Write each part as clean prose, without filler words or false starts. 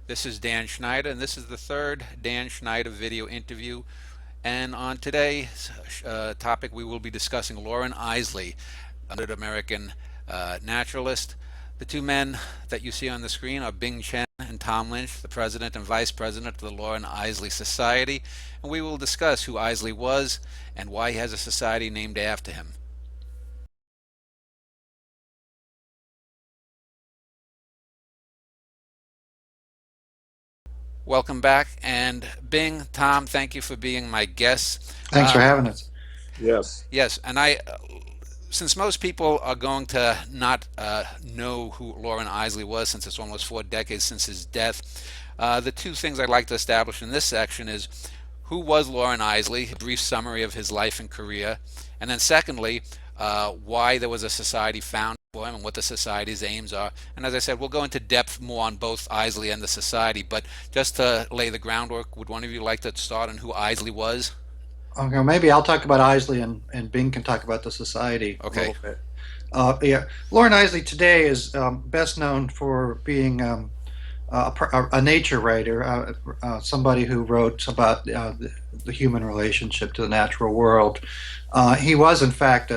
This is Dan Schneider, and this is the third Dan Schneider video interview. And on today's topic, we will be discussing Loren Eiseley, an American naturalist. The two men that you see on the screen are Bing Chen and Tom Lynch, the president and vice president of the Loren Eiseley Society. And we will discuss who Eiseley was and why he has a society named after him. Welcome back. And Bing, Tom, thank you for being my guests. Thanks for having us. Yes. Yes, and since most people are going to not know who Loren Eiseley was, since it's almost 4 decades since his death, the two things I'd like to establish in this section is who was Loren Eiseley, a brief summary of his life and career, and then secondly, why there was a society founded for him and what the society's aims are. And as I said, we'll go into depth more on both Eiseley and the society, but just to lay the groundwork, would one of you like to start on who Eiseley was? Okay, maybe I'll talk about Eiseley and Bing can talk about the society a Okay. little bit. Yeah, Loren Eiseley today is best known for being a nature writer, somebody who wrote about the human relationship to the natural world. He was, in fact,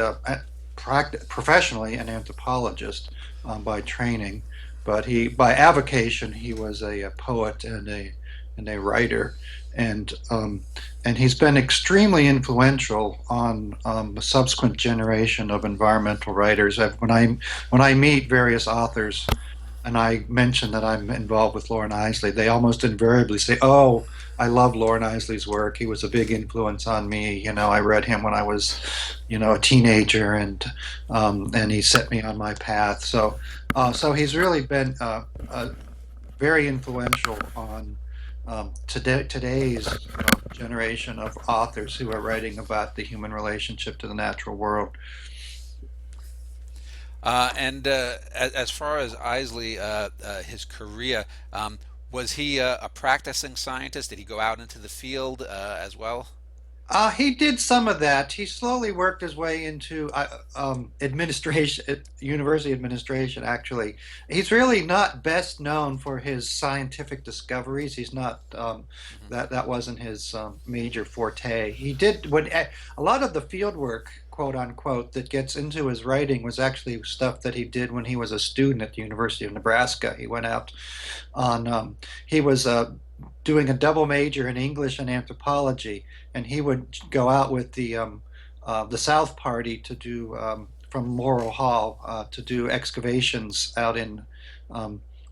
professionally an anthropologist by training, but by avocation, he was a poet and a writer, and and he's been extremely influential on the subsequent generation of environmental writers. When I meet various authors and I mention that I'm involved with Loren Eiseley, they almost invariably say, "Oh, I love Loren Eiseley's work. He was a big influence on me. I read him when I was, a teenager, and he set me on my path." So he's really been very influential on today's generation of authors who are writing about the human relationship to the natural world. And as far as Eiseley, his career, was he a practicing scientist? Did he go out into the field as well? He did some of that. He slowly worked his way into administration, university administration, actually. He's really not best known for his scientific discoveries. He's not, Hmm. that wasn't his major forte. He did, a lot of the field work, quote unquote, that gets into his writing was actually stuff that he did when he was a student at the University of Nebraska. He went out he was doing a double major in English and anthropology, and he would go out with the South Party to do from Morrill Hall to do excavations out in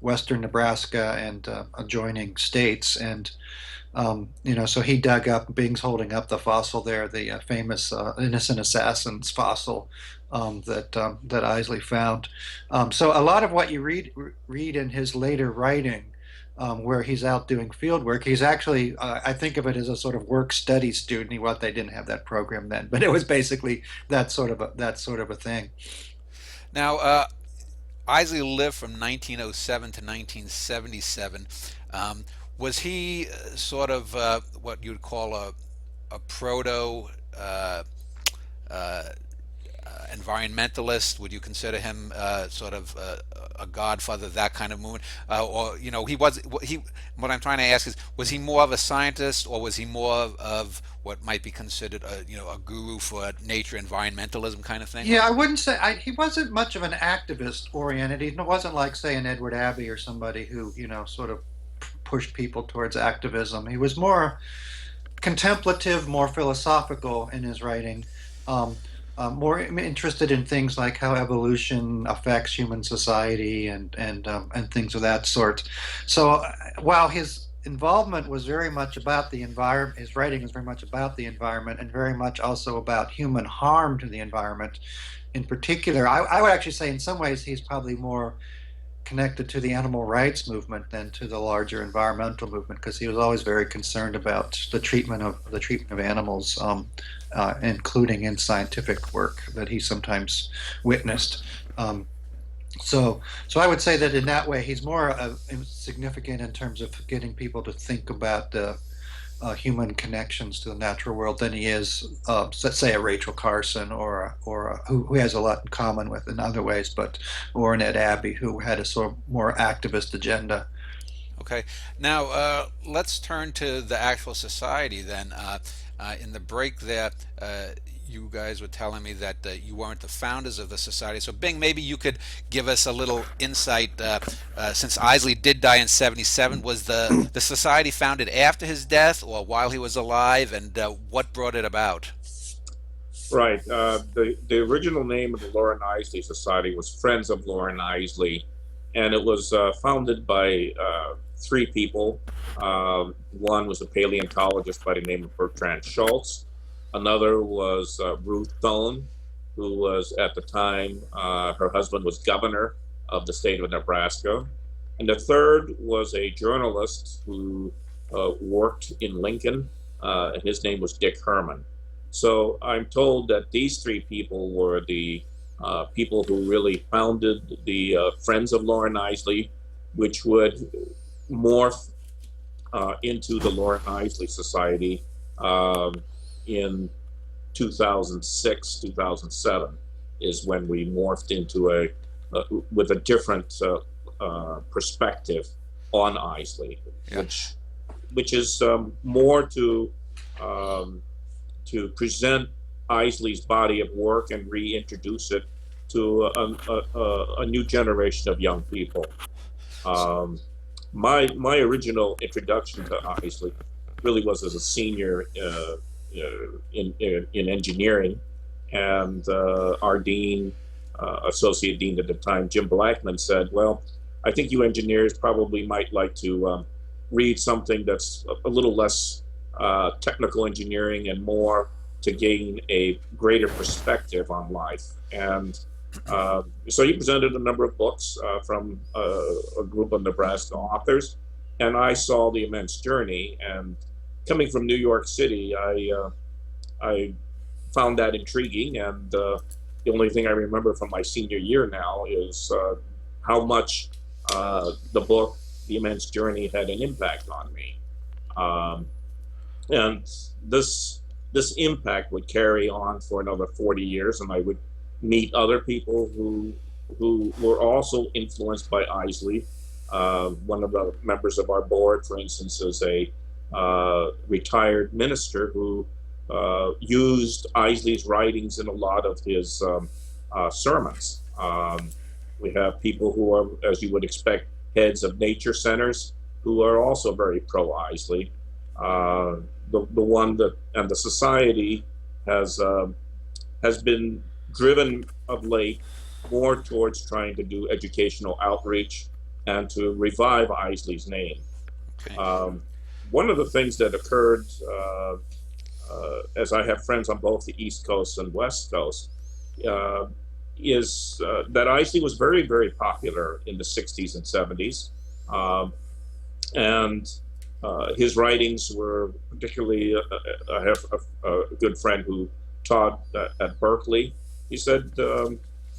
western Nebraska and adjoining states, and so he dug up. Bing's holding up the fossil there, the famous innocent assassins fossil that Eiseley found. So a lot of what you read in his later writing, where he's out doing field work. He's actually, I think of it as a sort of work study student. They didn't have that program then, but it was basically that sort of a thing. Now, Eiseley lived from 1907 to 1977. Was he sort of what you'd call a proto uh, environmentalist? Would you consider him sort of a godfather of that kind of movement? Or he was he. What I'm trying to ask is, was he more of a scientist, or was he more of what might be considered a guru for nature environmentalism kind of thing? Yeah, I wouldn't say he wasn't much of an activist oriented. He wasn't like, say, an Edward Abbey or somebody who, sort of pushed people towards activism. He was more contemplative, more philosophical in his writing, um, more interested in things like how evolution affects human society and things of that sort. So while his involvement was very much about the environment, his writing was very much about the environment and very much also about human harm to the environment. In particular, I would actually say in some ways he's probably more connected to the animal rights movement than to the larger environmental movement, because he was always very concerned about the treatment of animals, including in scientific work that he sometimes witnessed. Um, so I would say that in that way he's more significant in terms of getting people to think about the human connections to the natural world than he is, let's say, a Rachel Carson who has a lot in common with in other ways, but or an Ed Abbey who had a sort of more activist agenda. Okay. Now, let's turn to the actual society then. In the break there, you guys were telling me that you weren't the founders of the society. So, Bing, maybe you could give us a little insight. Since Eiseley did die in '77, was the society founded after his death or while he was alive, and what brought it about? Right. The original name of the Loren Eiseley Society was Friends of Loren Eiseley, and it was founded by three people. One was a paleontologist by the name of Bertrand Schultz. Another was Ruth Thone, who was at the time her husband was governor of the state of Nebraska, and the third was a journalist who worked in Lincoln, and his name was Dick Herman. So I'm told that these three people were the people who really founded the Friends of Loren Eiseley, which would morph into the Loren Eiseley Society in 2006, 2007 is when we morphed into with a different perspective on Eiseley, Yeah. which is more um, to present Eiseley's body of work and reintroduce it to a new generation of young people. Um, my original introduction to Eiseley really was as a senior in engineering, and our dean, associate dean at the time, Jim Blackman, said, "Well, I think you engineers probably might like to read something that's a little less technical engineering and more to gain a greater perspective on life." And so he presented a number of books from a group of Nebraska authors, and I saw The Immense Journey. And coming from New York City, I found that intriguing. And the only thing I remember from my senior year now is how much the book The Immense Journey had an impact on me. Um, and this impact would carry on for another 40 years, and I would meet other people who were also influenced by Eiseley. One of the members of our board, for instance, is a retired minister who used Eiseley's writings in a lot of his sermons. We have people who are, as you would expect, heads of nature centers who are also very pro-Eiseley. The one that, and the society has been driven of late more towards trying to do educational outreach and to revive Eiseley's name. Okay. One of the things that occurred, as I have friends on both the East Coast and West Coast, is that Eiseley was very, very popular in the 60s and 70s. And his writings were particularly, I have a good friend who taught at Berkeley. He said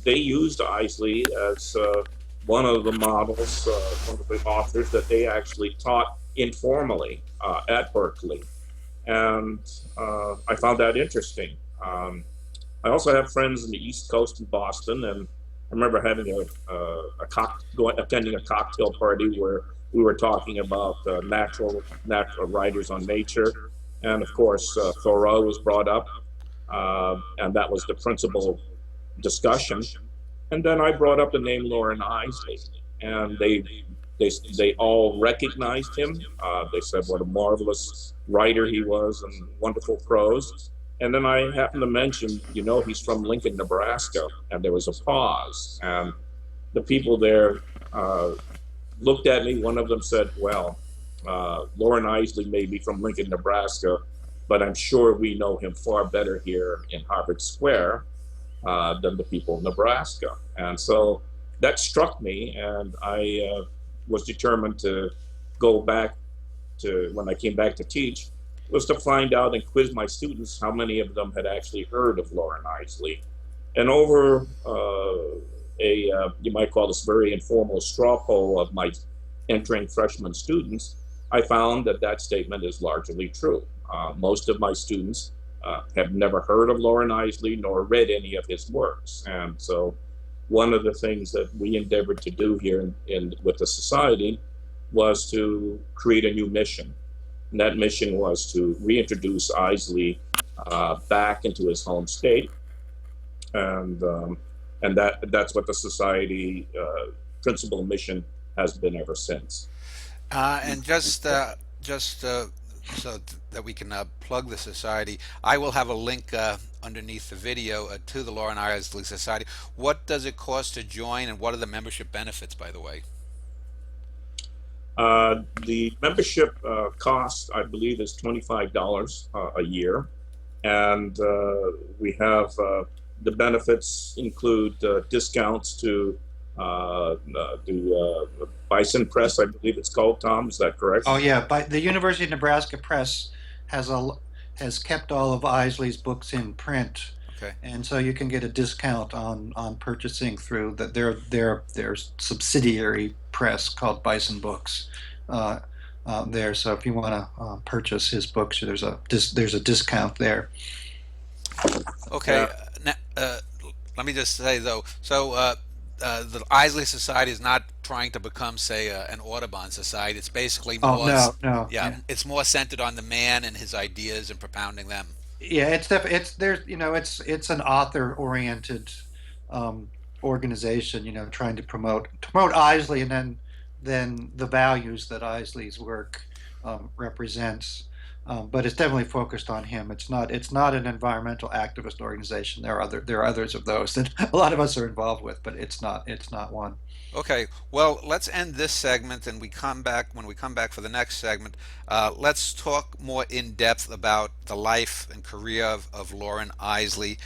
they used Eiseley as one of the models, one of the authors that they actually taught informally at Berkeley. And I found that interesting. I also have friends in the East Coast in Boston, and I remember having attending a cocktail party where we were talking about natural writers on nature, and of course Thoreau was brought up, and that was the principal discussion. And then I brought up the name Loren Eiseley, and they all recognized him. They said what a marvelous writer he was and wonderful prose. And then I happened to mention, he's from Lincoln, Nebraska, and there was a pause, and the people there looked at me. One of them said, "Well, Loren Eiseley may be from Lincoln, Nebraska, but I'm sure we know him far better here in Harvard Square than the people of Nebraska." And so that struck me, and I was determined to go back to, when I came back to teach, was to find out and quiz my students how many of them had actually heard of Loren Eiseley. And over you might call this very informal straw poll of my entering freshman students, I found that statement is largely true. Most of my students have never heard of Loren Eiseley nor read any of his works. And so one of the things that we endeavored to do here with the society was to create a new mission. And that mission was to reintroduce Eiseley back into his home state, and that's what the society principal mission has been ever since. And just so that we can plug the society, I will have a link underneath the video to the Loren Eiseley Society. What does it cost to join, and what are the membership benefits, by the way? The membership cost, I believe, is $25 a year, and we have the benefits include discounts to the Bison Press, I believe it's called. Tom, is that correct? Oh yeah, but the University of Nebraska Press has kept all of Eiseley's books in print, Okay. and so you can get a discount on purchasing through their subsidiary press called Bison Books. There, so if you want to purchase his books, there's a discount there. Okay. Now, let me just say though, so the Eiseley Society is not trying to become, say, an Audubon Society. It's basically Oh more, no, yeah, it's more centered on the man and his ideas and propounding them. yeah, it's there's it's an author oriented organization, trying to promote Eiseley, and then the values that Eiseley's work represents. But it's definitely focused on him. It's not an environmental activist organization. There are others of those that a lot of us are involved with, but it's not one. Okay, well, let's end this segment, and when we come back for the next segment, let's talk more in depth about the life and career of Loren Eiseley,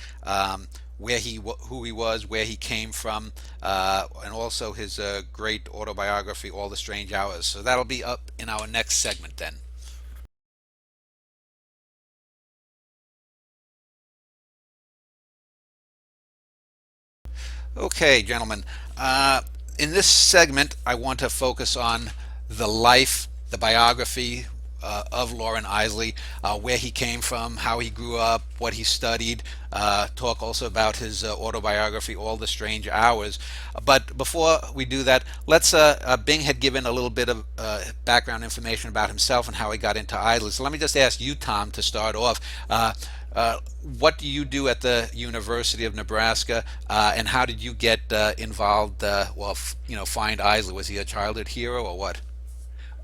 who he was, where he came from, and also his great autobiography, All the Strange Hours. So that'll be up in our next segment then. Okay, gentlemen. In this segment, I want to focus on the life, the biography of Loren Eiseley, where he came from, how he grew up, what he studied. Talk also about his autobiography, All the Strange Hours. But before we do that, let's. Bing had given a little bit of background information about himself and how he got into Eiseley. So let me just ask you, Tom, to start off. What do you do at the University of Nebraska, and how did you get involved? Find Eiseley. Was he a childhood hero or what?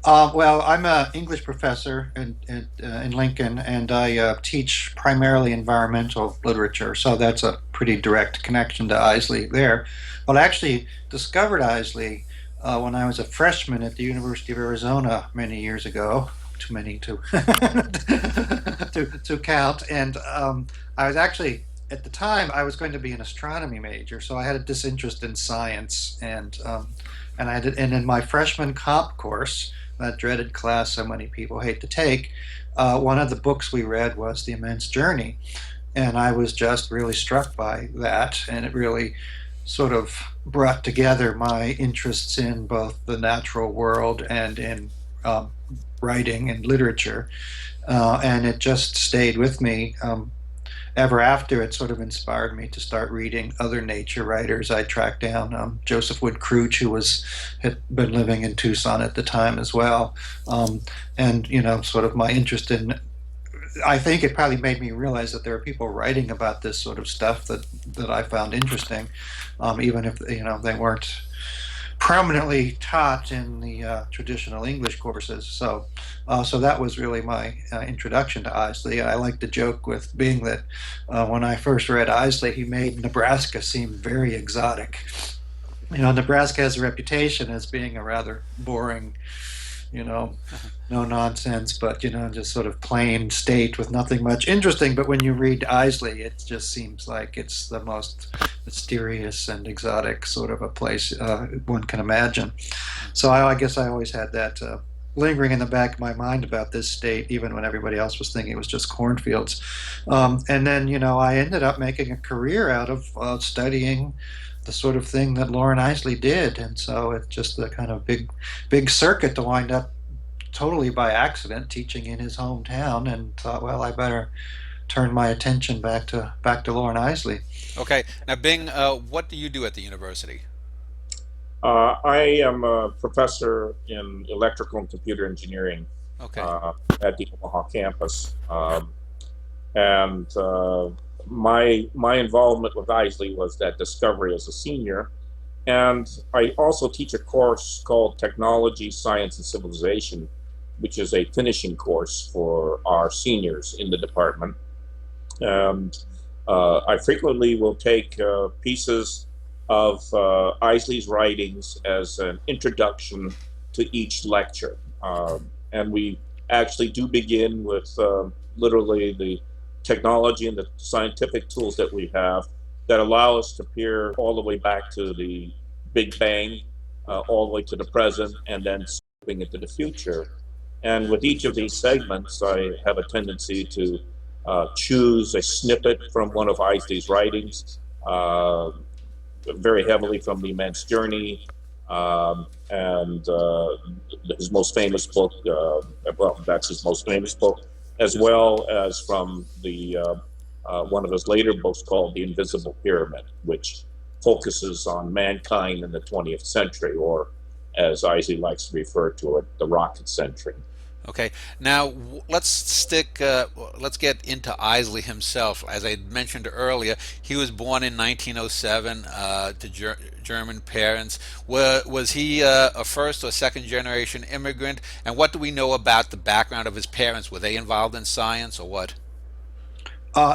Well, I'm an English professor in Lincoln, and I teach primarily environmental literature, so that's a pretty direct connection to Eiseley there. But I actually discovered Eiseley when I was a freshman at the University of Arizona many years ago. Too many to to count, and I was actually at the time I was going to be an astronomy major, so I had a disinterest in science, and in my freshman comp course, that dreaded class so many people hate to take, one of the books we read was The Immense Journey, and I was just really struck by that, and it really sort of brought together my interests in both the natural world and in writing and literature, and it just stayed with me ever after. It sort of inspired me to start reading other nature writers. I tracked down Joseph Wood Crouch, who had been living in Tucson at the time as well, and sort of my interest in. I think it probably made me realize that there are people writing about this sort of stuff that I found interesting, even if they weren't prominently taught in the traditional English courses. So that was really my introduction to Eiseley. I like to joke with Bing that when I first read Eiseley, he made Nebraska seem very exotic. Nebraska has a reputation as being a rather boring, no nonsense, but just sort of plain state with nothing much interesting. But when you read Eiseley, it just seems like it's the most mysterious and exotic sort of a place one can imagine. So I guess I always had that lingering in the back of my mind about this state, even when everybody else was thinking it was just cornfields. And then I ended up making a career out of studying the sort of thing that Loren Eiseley did, and so it's just a kind of big circuit to wind up totally by accident teaching in his hometown, and thought, well, I better turn my attention back to Loren Eiseley. Okay, now Bing, what do you do at the university? I am a professor in electrical and computer engineering Okay. uh, at the Omaha campus. And my involvement with Eiseley was that discovery as a senior. And I also teach a course called Technology, Science, and Civilization, which is a finishing course for our seniors in the department. And I frequently will take pieces of Eiseley's writings as an introduction to each lecture. And we actually do begin with literally the technology and the scientific tools that we have that allow us to peer all the way back to the Big Bang, all the way to the present, and then sweeping into the future. And with each of these segments, I have a tendency to choose a snippet from one of Eiseley's writings, uh, very heavily from The Immense Journey, and his most famous book, well, that's his most famous book, as well as from the one of his later books called The Invisible Pyramid, which focuses on mankind in the 20th century, or as Eiseley likes to refer to it, the rocket century. Okay. Now let's get into Eiseley himself. As I mentioned earlier, he was born in 1907 to German parents. Was he a first or second generation immigrant? And what do we know about the background of his parents? Were they involved in science or what?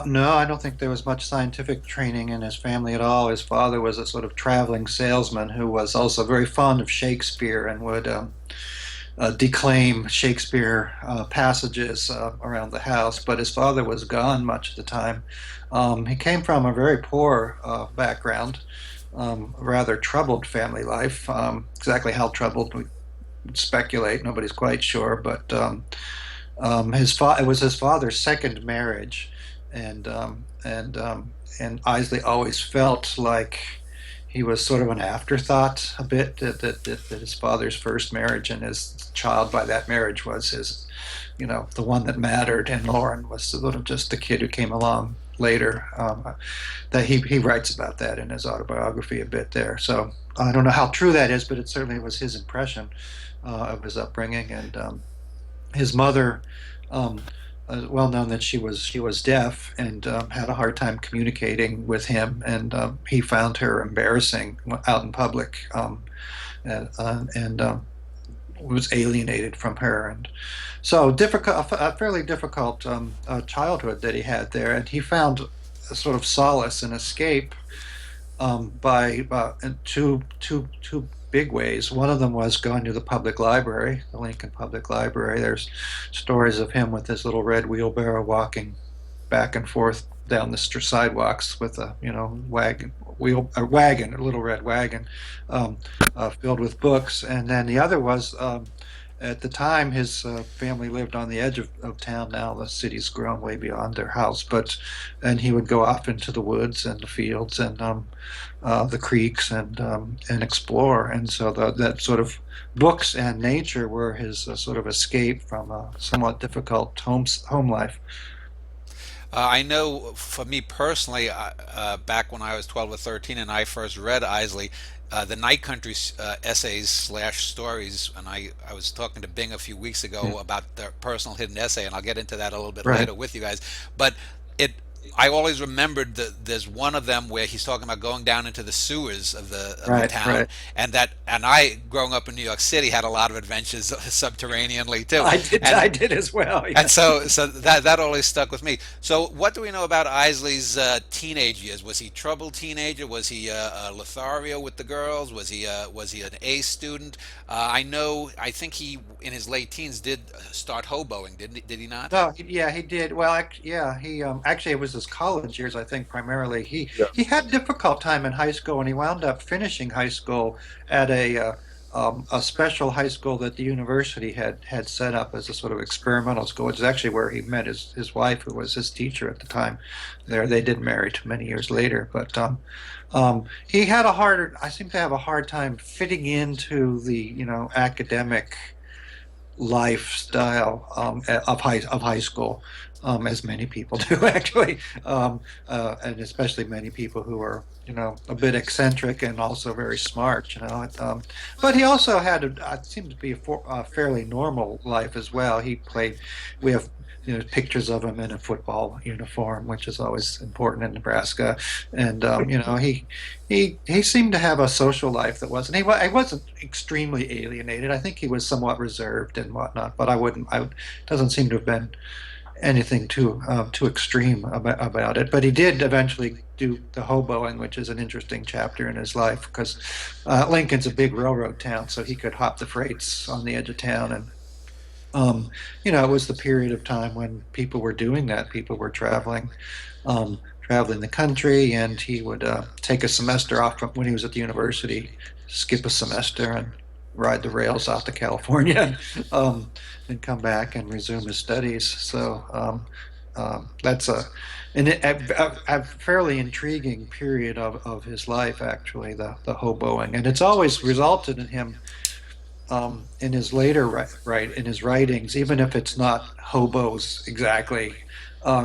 No, I don't think there was much scientific training in his family at all. His father was a sort of traveling salesman who was also very fond of Shakespeare and would declaim Shakespeare passages around the house. But his father was gone much of the time. He came from a very poor background, rather troubled family life. Exactly how troubled we speculate. Nobody's quite sure, but it was his father's second marriage, and and Isley always felt like he was sort of an afterthought a bit, that his father's first marriage and his child by that marriage was his, the one that mattered, and Loren was sort of just the kid who came along later. That he writes about that in his autobiography a bit there. So I don't know how true that is, but it certainly was his impression of his upbringing. And his mother, um, well known that she was deaf and had a hard time communicating with him, and he found her embarrassing out in public, and was alienated from her, and so difficult, a fairly difficult childhood that he had there, and he found a sort of solace and escape by in two big ways. One of them was going to the public library, the Lincoln Public Library. There's stories of him with his little red wheelbarrow walking back and forth down the sidewalks with a wagon, a little red wagon, filled with books. And then the other was, at the time, his family lived on the edge of town. Now the city's grown way beyond their house, and he would go off into the woods and the fields and the creeks and explore. And so that sort of books and nature were his sort of escape from a somewhat difficult home life. I know for me personally, back when I was 12 or 13 and I first read Isley, the Night Country essays slash stories, and I was talking to Bing a few weeks Yeah. ago about their personal hidden essay, and I'll get into that a little bit Right, later with you guys. But it, I always remembered that there's one of them where he's talking about going down into the sewers of the right, town, right. and I, growing up in New York City, had a lot of adventures subterraneanly too, I did. and I did as well. and Yeah. so that always stuck with me. So what do we know about Isley's teenage years? Was he a troubled teenager? Was he a Lothario with the girls? Was he an A student? I think he in his late teens did start hoboing, didn't he? Did he not? No, yeah, he did. Well, yeah, he actually it was his college years, I think, primarily. Yeah. He had a difficult time in high school, and he wound up finishing high school at a special high school that the university had set up as a sort of experimental school, which is actually where he met his wife, who was his teacher at the time. There, they did marry many years later, but he had a harder. I seem to have a hard time fitting into the academic lifestyle of high school. as many people do actually, and especially many people who are, a bit eccentric and also very smart. But he also had seemed to be a fairly normal life as well. He played. We have pictures of him in a football uniform, which is always important in Nebraska, and he seemed to have a social life that wasn't he wasn't extremely alienated. I think he was somewhat reserved and whatnot, but I doesn't seem to have been anything too extreme about it. But he did eventually do the hoboing, which is an interesting chapter in his life because Lincoln's a big railroad town, so he could hop the freights on the edge of town. And it was the period of time when people were doing that. People were traveling the country, and he would take a semester off when he was at the university, skip a semester and ride the rails out to California, and come back and resume his studies. So that's a fairly intriguing period of his life, actually, the hoboing, and it's always resulted in him in his later in his writings, even if it's not hobos exactly.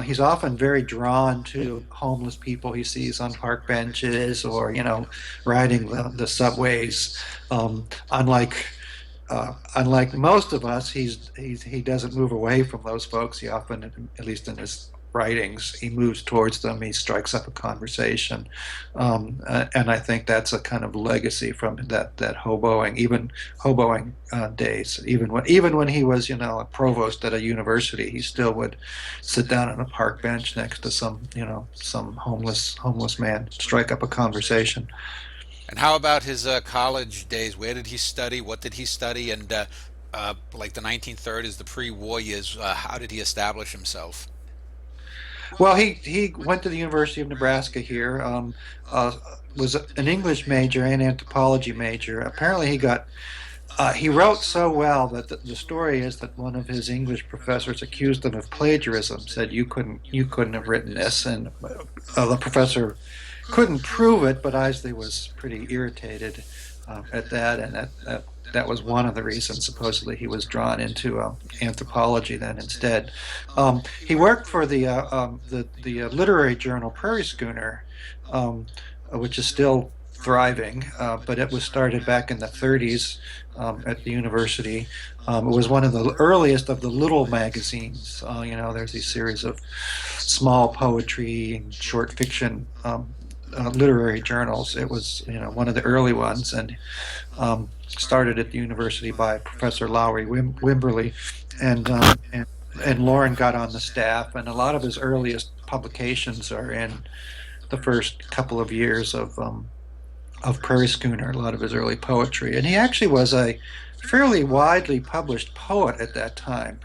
He's often very drawn to homeless people he sees on park benches or, riding the subways. Unlike most of us, he doesn't move away from those folks. He often, at least in his writings, he moves towards them. He strikes up a conversation, and I think that's a kind of legacy from that hoboing days. Even when he was a provost at a university, he still would sit down on a park bench next to some homeless man, strike up a conversation. And how about his college days? Where did he study? What did he study? And like the 1930s, the pre-war years, how did he establish himself? Well, he went to the University of Nebraska here. Was an English major and anthropology major. Apparently, he wrote so well that the story is that one of his English professors accused him of plagiarism. Said you couldn't have written this, and the professor couldn't prove it, but Eiseley was pretty irritated at that, and that was one of the reasons supposedly he was drawn into anthropology then instead. He worked for the literary journal Prairie Schooner, which is still thriving, but it was started back in the 30s at the university. It was one of the earliest of the little magazines. There's these series of small poetry and short fiction literary journals. It was one of the early ones, and started at the university by Professor Lowry Wimberly, and Loren got on the staff, and a lot of his earliest publications are in the first couple of years of Prairie Schooner. A lot of his early poetry, and he actually was a fairly widely published poet at that time.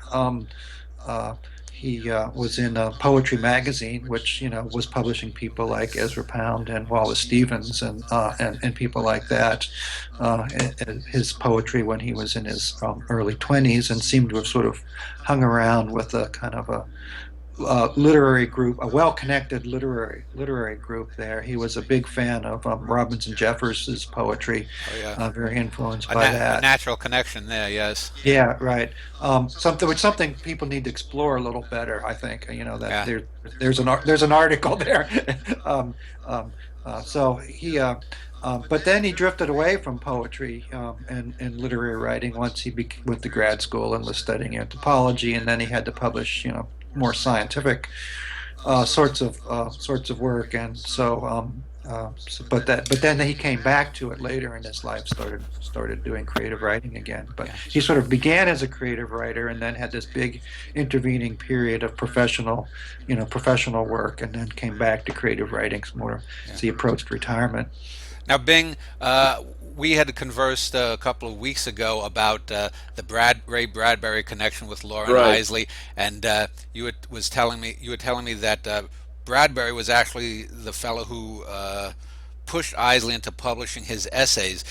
He was in a poetry magazine, which was publishing people like Ezra Pound and Wallace Stevens and people like that. His poetry when he was in his early 20s, and seemed to have sort of hung around with a kind of a literary group, a well-connected literary group there. He was a big fan of Robinson Jeffers' poetry, Oh, yeah. very influenced by A that. natural connection there, yes. Yeah, right. Something people need to explore a little better. I think that Yeah. there's an article there. So he, but then he drifted away from poetry and literary writing once he went to grad school and was studying anthropology, and then he had to publish more scientific sorts of work, and but then he came back to it later in his life, started doing creative writing again. But he sort of began as a creative writer, and then had this big intervening period of professional work, and then came back to creative writing some more as he approached retirement. Now, Bing, we had conversed a couple of weeks ago about the Ray Bradbury connection with Loren Right. Eiseley, and you were telling me that Bradbury was actually the fellow who pushed Eiseley into publishing his essays.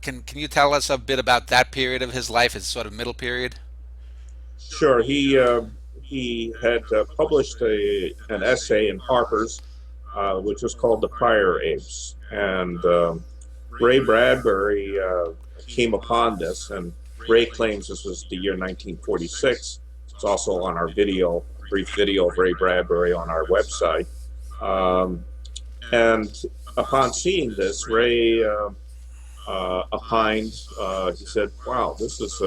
Can you tell us a bit about that period of his life, his sort of middle period? Sure. He had published an essay in Harper's, which was called "The Fire Apes," and Ray Bradbury came upon this, and Ray claims this was the year 1946. It's also on our video brief video of Ray Bradbury on our website. And upon seeing this, Ray opined, he said, wow, this is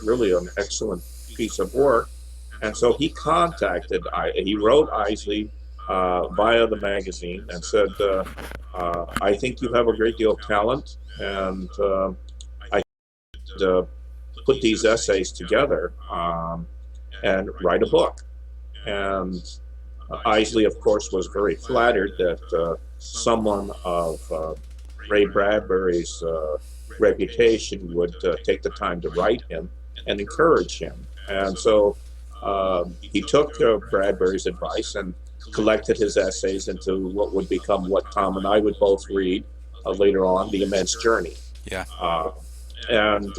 really an excellent piece of work. And so he he wrote Eiseley via the magazine and said, I think you have a great deal of talent, and I could put these essays together and write a book. And Eiseley, of course, was very flattered that someone of Ray Bradbury's reputation would take the time to write him and encourage him. And so he took Bradbury's advice and collected his essays into what would become what Tom and I would both read later on, The Immense Journey. Yeah. And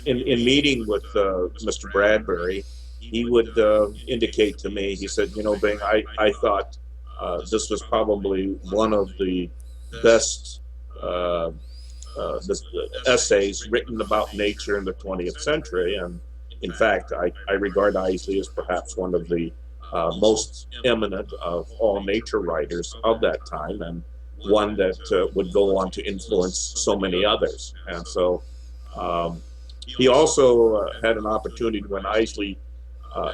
in meeting with Mr. Bradbury, he would indicate to me, he said, you know, Bing, I thought this was probably one of the best essays written about nature in the 20th century. And in fact, I regard Eiseley as perhaps one of the most eminent of all nature writers of that time, and one that would go on to influence so many others. And so he also had an opportunity when Eiseley,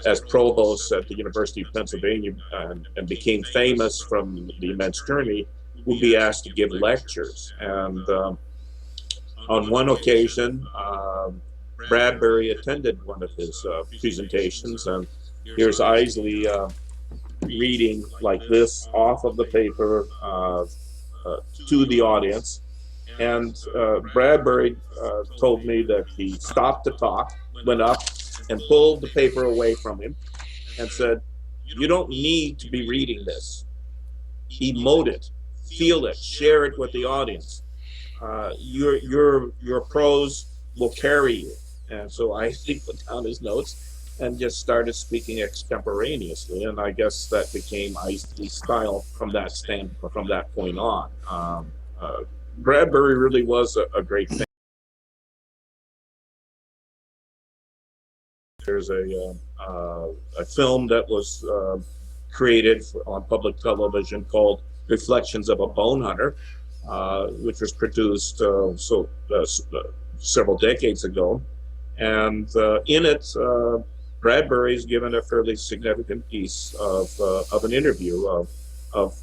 as provost at the University of Pennsylvania, and became famous from The Immense Journey, would be asked to give lectures. And on one occasion, Bradbury attended one of his presentations, and here's Eiseley reading like this off of the paper to the audience. And Bradbury told me that he stopped to talk, went up and pulled the paper away from him and said, you don't need to be reading this. Emote it, feel it, share it with the audience. Your prose will carry you. And so Eiseley put down his notes and just started speaking extemporaneously, and I guess that became Eiseley's style from that point on. Bradbury really was a great thing. There's a film that was created on public television called Reflections of a Bone Hunter, which was produced several decades ago. And in it, Bradbury's given a fairly significant piece of an interview of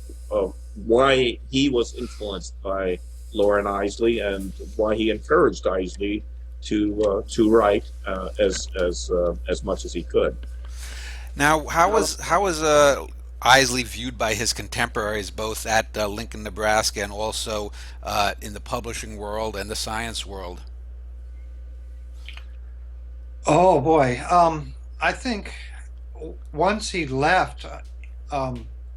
why he was influenced by Loren Eiseley and why he encouraged Eiseley to write as much as he could. Now, how was Eiseley viewed by his contemporaries, both at Lincoln, Nebraska, and also in the publishing world and the science world? Oh boy, I think once he left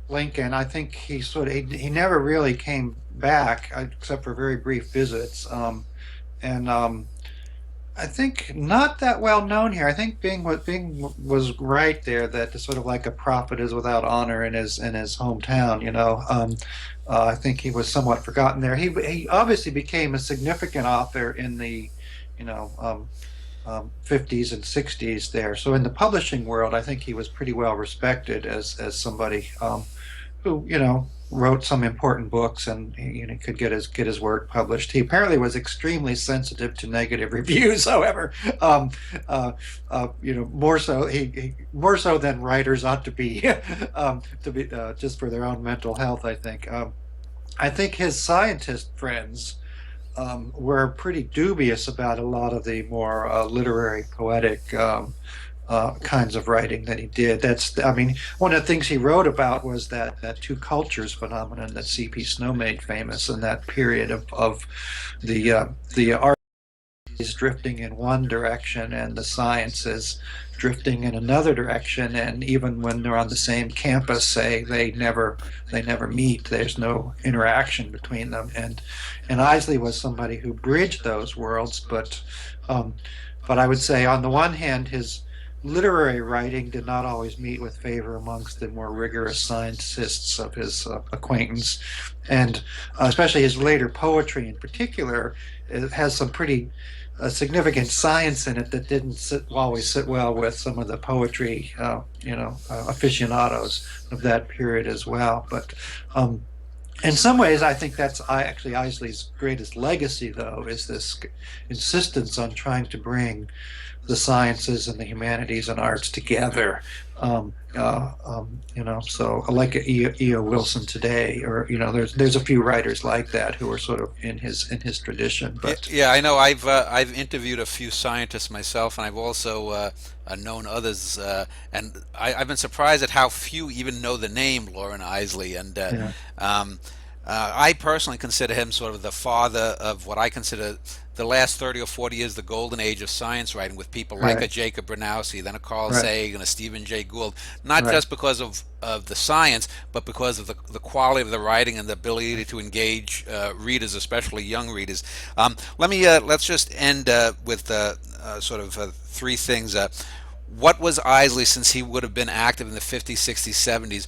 Lincoln, I think he never really came back except for very brief visits, and I think not that well known here. I think Bing was right there, that sort of like a prophet is without honor in his hometown. You know, I think he was somewhat forgotten there. He obviously became a significant author in the 50s and 60s there. So in the publishing world, I think he was pretty well respected as somebody who wrote some important books, and he could get his work published. He apparently was extremely sensitive to negative reviews, however, more so than writers ought to be, just for their own mental health, I think. I think his scientist friends were pretty dubious about a lot of the more literary, poetic kinds of writing that he did. One of the things he wrote about was that two cultures phenomenon that C.P. Snow made famous in that period of the art is drifting in one direction and the sciences drifting in another direction, and even when they're on the same campus, say, they never meet. There's no interaction between them, and Eiseley was somebody who bridged those worlds. But I would say, on the one hand, his literary writing did not always meet with favor amongst the more rigorous scientists of his acquaintance. And especially his later poetry in particular, it has some pretty significant science in it that didn't always sit well with some of the poetry, aficionados of that period as well. But in some ways, I think that's actually Eiseley's greatest legacy, though, is this insistence on trying to bring the sciences and the humanities and arts together. So like E.O. Wilson today, or there's a few writers like that who are sort of in his tradition. But yeah, I know. I've interviewed a few scientists myself, and I've also known others, and I've been surprised at how few even know the name Loren Eiseley. And yeah, I personally consider him sort of the father of what I consider the last 30 or 40 years, the golden age of science writing, with people like a right, Jacob Bronowski, then a Carl right, Sagan, a Stephen Jay Gould, not right. just because of the science, but because of the quality of the writing and the ability to engage readers, especially young readers. Let's just end with sort of three things. What was Eiseley, since he would have been active in the 50s, 60s, 70s?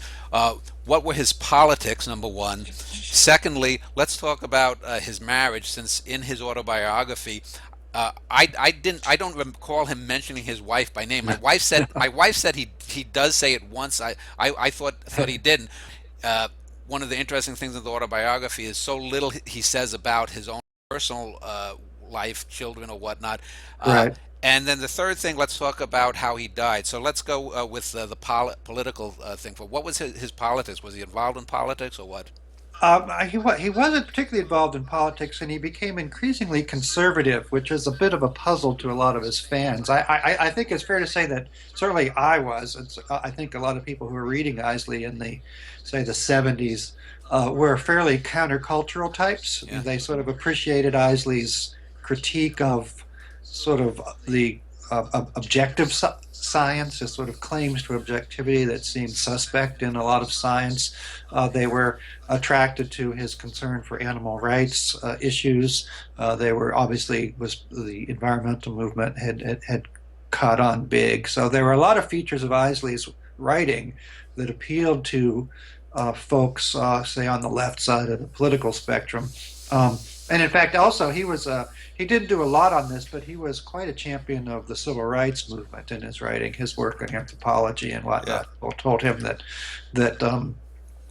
What were his politics, number one? Secondly, let's talk about his marriage, since in his autobiography, I don't recall him mentioning his wife by name. My wife said he does say it once. I thought he didn't. One of the interesting things in the autobiography is so little he says about his own personal life, children or whatnot. Uh, Right. and then the third thing, let's talk about how he died. So let's go with the political thing. For what was his politics? Was he involved in politics or what? He wasn't particularly involved in politics, and he became increasingly conservative, which is a bit of a puzzle to a lot of his fans. I think it's fair to say that certainly I was. I think a lot of people who were reading Eiseley in the 70s were fairly countercultural types. Yeah. They sort of appreciated Eiseley's critique of sort of the objective science, his sort of claims to objectivity that seemed suspect in a lot of science. They were attracted to his concern for animal rights issues. They were obviously was the environmental movement had caught on big. So there were a lot of features of Eiseley's writing that appealed to folks, say, on the left side of the political spectrum. And in fact, also he didn't do a lot on this, but he was quite a champion of the civil rights movement in his writing. His work on anthropology and Yeah. whatnot told him that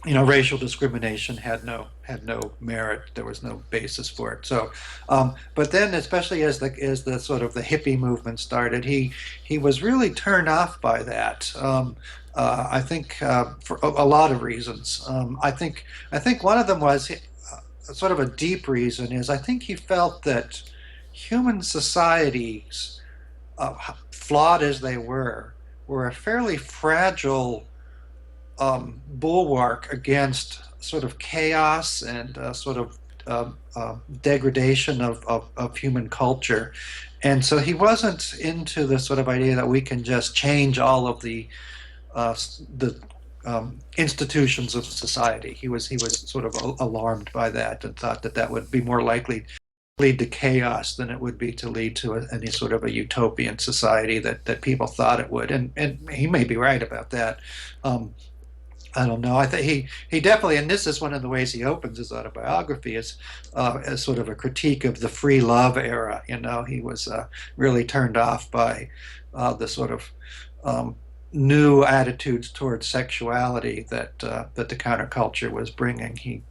racial discrimination had no merit. There was no basis for it. So, but then, especially as the sort of the hippie movement started, he was really turned off by that. I think for a lot of reasons. I think one of them was sort of a deep reason is I think he felt that human societies, flawed as they were a fairly fragile bulwark against sort of chaos and sort of degradation of human culture. And so he wasn't into the sort of idea that we can just change all of the institutions of society. He was sort of alarmed by that and thought that would be more likely to lead to chaos than it would be to lead to any sort of a utopian society that people thought it would. And he may be right about that. I don't know. I think he definitely, and this is one of the ways he opens his autobiography, is as sort of a critique of the free love era. He was really turned off by the sort of new attitudes towards sexuality that the counterculture was bringing.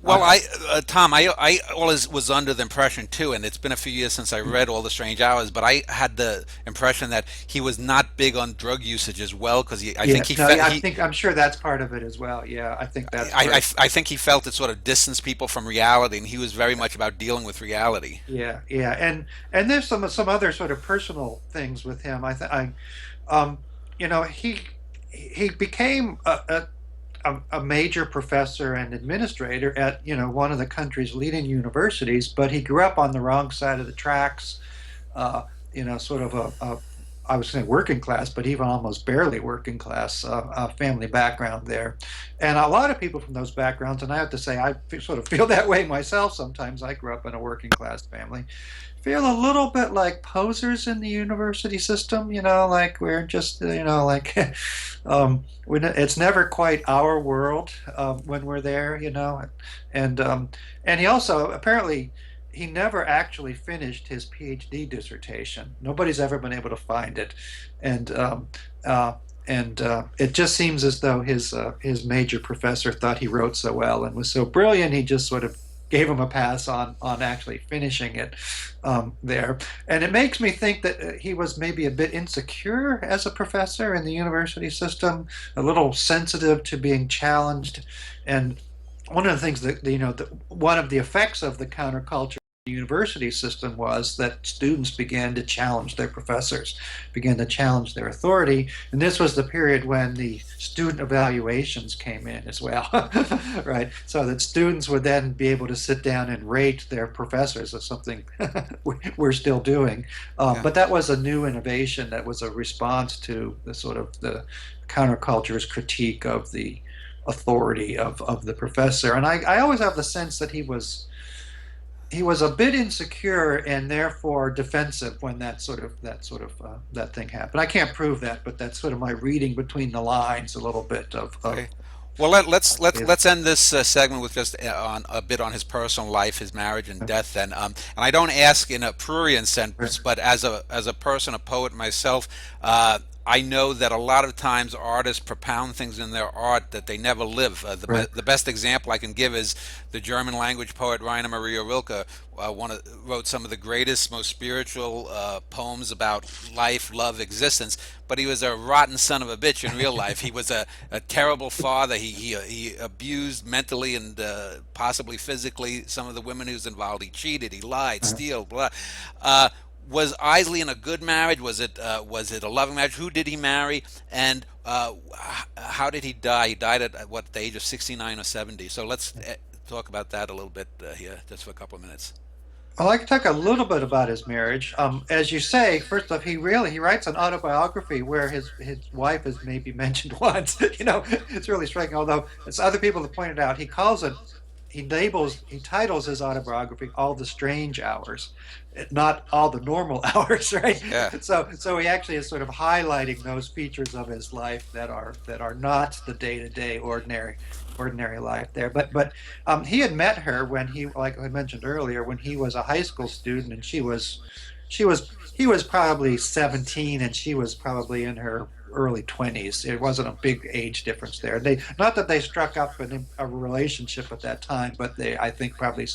Well, Tom, I always was under the impression too, and it's been a few years since I read All the Strange Hours, but I had the impression that he was not big on drug usage as well, because I Yeah, think he, no, fe- yeah, he I'm sure that's part of it as well. Yeah, I think that's I, part. I, I think he felt it sort of distanced people from reality, and he was very much about dealing with reality. Yeah, yeah, and there's some other sort of personal things with him. Um, he became a major professor and administrator at one of the country's leading universities, but he grew up on the wrong side of the tracks. Sort of I was saying working class, but even almost barely working class family background there. And a lot of people from those backgrounds, and I have to say, sort of feel that way myself sometimes. I grew up in a working class family. Feel a little bit like posers in the university system, like we're just, like it's never quite our world when we're there, and he also apparently he never actually finished his PhD dissertation. Nobody's ever been able to find it, and it just seems as though his major professor thought he wrote so well and was so brilliant, he just sort of gave him a pass on actually finishing it there. And it makes me think that he was maybe a bit insecure as a professor in the university system, a little sensitive to being challenged. And one of the things one of the effects of the counterculture university system was that students began to challenge their professors, began to challenge their authority. And this was the period when the student evaluations came in as well, right? So that students would then be able to sit down and rate their professors. As something we're still doing. But that was a new innovation that was a response to the sort of the counterculture's critique of the authority of the professor. And I always have the sense that he was a bit insecure and therefore defensive when that thing happened. I can't prove that, but that's sort of my reading between the lines a little bit of. Okay. Well, let's end this segment with just on a bit on his personal life, his marriage and death. And I don't ask in a prurient sense, but as a person, a poet myself, I know that a lot of times artists propound things in their art that they never live. The best example I can give is the German language poet Rainer Maria Rilke. Wrote some of the greatest, most spiritual poems about life, love, existence. But he was a rotten son of a bitch in real life. He was a terrible father. He abused mentally and possibly physically some of the women he was involved. He cheated. He lied, steal, blah. Was Eiseley in a good marriage? Was it a loving marriage? Who did he marry? And how did he die? He died at the age of 69 or 70. So let's talk about that a little bit here, just for a couple of minutes. Well, I can talk a little bit about his marriage. As you say, first off, he writes an autobiography where his wife is maybe mentioned once. It's really striking. Although, as other people have pointed out, he titles his autobiography "All the Strange Hours," not all the normal hours, right? Yeah. So he actually is sort of highlighting those features of his life that are not the day-to-day ordinary life there. But he had met her when like I mentioned earlier, when he was a high school student, and he was probably 17 and she was probably in her early 20s. It wasn't a big age difference there. Not that they struck up a relationship at that time, but I think probably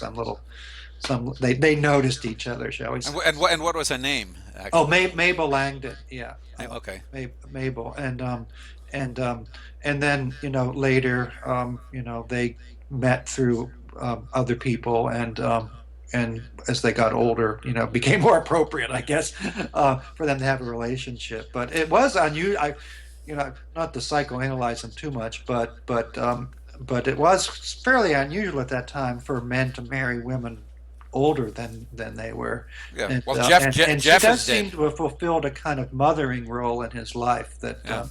they noticed each other, shall we say. And what was her name, actually? Oh, Mabel Langdon. Yeah. Okay. Mabel, and then later they met through other people, and as they got older, became more appropriate, I guess, for them to have a relationship. But it was unusual. Not to psychoanalyze them too much, but it was fairly unusual at that time for men to marry women older than they were. Yeah. And, Well, Jeff she does is seem dead. to have fulfilled a kind of mothering role in his life that,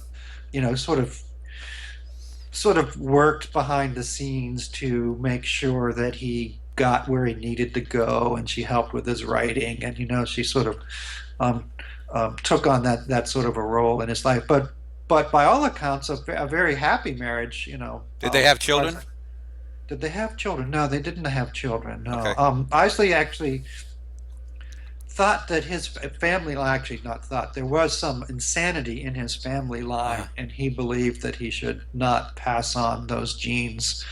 sort of worked behind the scenes to make sure that he got where he needed to go, and she helped with his writing, and she sort of took on that sort of a role in his life. But by all accounts, a very happy marriage. Did they have children? Did they have children? No, they didn't have children. No. Okay. Eiseley actually thought that his family, actually not thought, there was some insanity in his family line, and he believed that he should not pass on those genes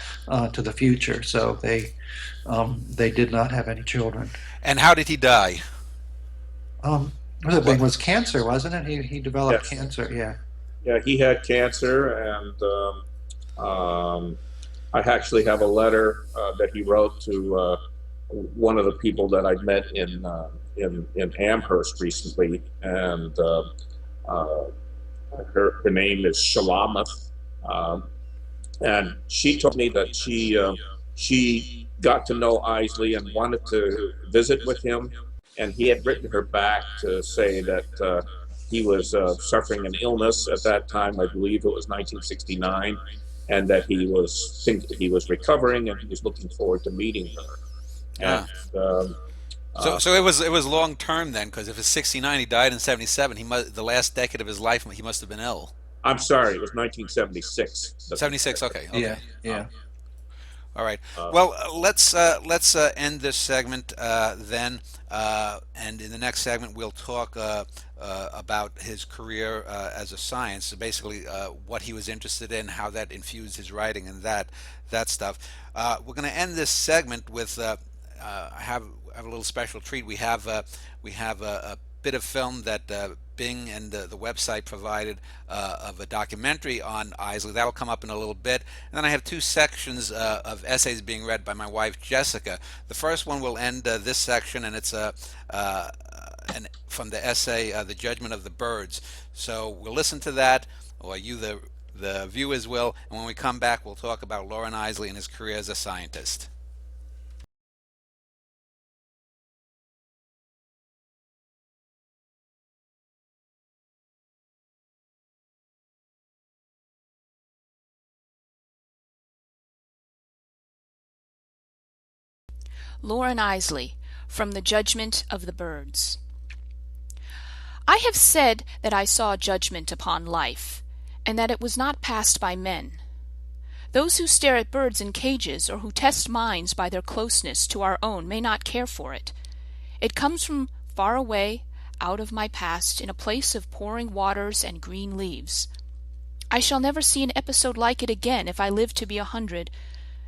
to the future. So they did not have any children. And how did he die? The thing was cancer, wasn't it? He developed cancer. Yeah. Yeah, he had cancer, and I actually have a letter that he wrote to one of the people that I'd met in Amherst recently, and her name is Shalamith, and she told me that she got to know Eiseley and wanted to visit with him, and he had written her back to say that he was suffering an illness at that time. I believe it was 1969, and that he was recovering, and he was looking forward to meeting her. And Ah. um, So it was long term then, because if it's 69, he died in 77. The last decade of his life he must have been ill. I'm sorry, it was 1976. 76. Okay. Yeah, Okay. yeah. All right. Uh, Well, let's end this segment then, and in the next segment we'll talk about his career as a science. So basically, what he was interested in, how that infused his writing, and that stuff. We're going to end this segment with I have a little special treat. We have a bit of film that Bing and the website provided of a documentary on Eiseley. That will come up in a little bit. And then I have two sections of essays being read by my wife, Jessica. The first one will end this section, and it's from the essay, The Judgment of the Birds. So we'll listen to that, or you, the viewers, will. And when we come back, we'll talk about Loren Eiseley and his career as a scientist. Loren Eiseley, from The Judgment of the Birds. I have said that I saw judgment upon life, and that it was not passed by men. Those who stare at birds in cages, or who test minds by their closeness to our own, may not care for it. It comes from far away, out of my past, in a place of pouring waters and green leaves. I shall never see an episode like it again if I live to be 100,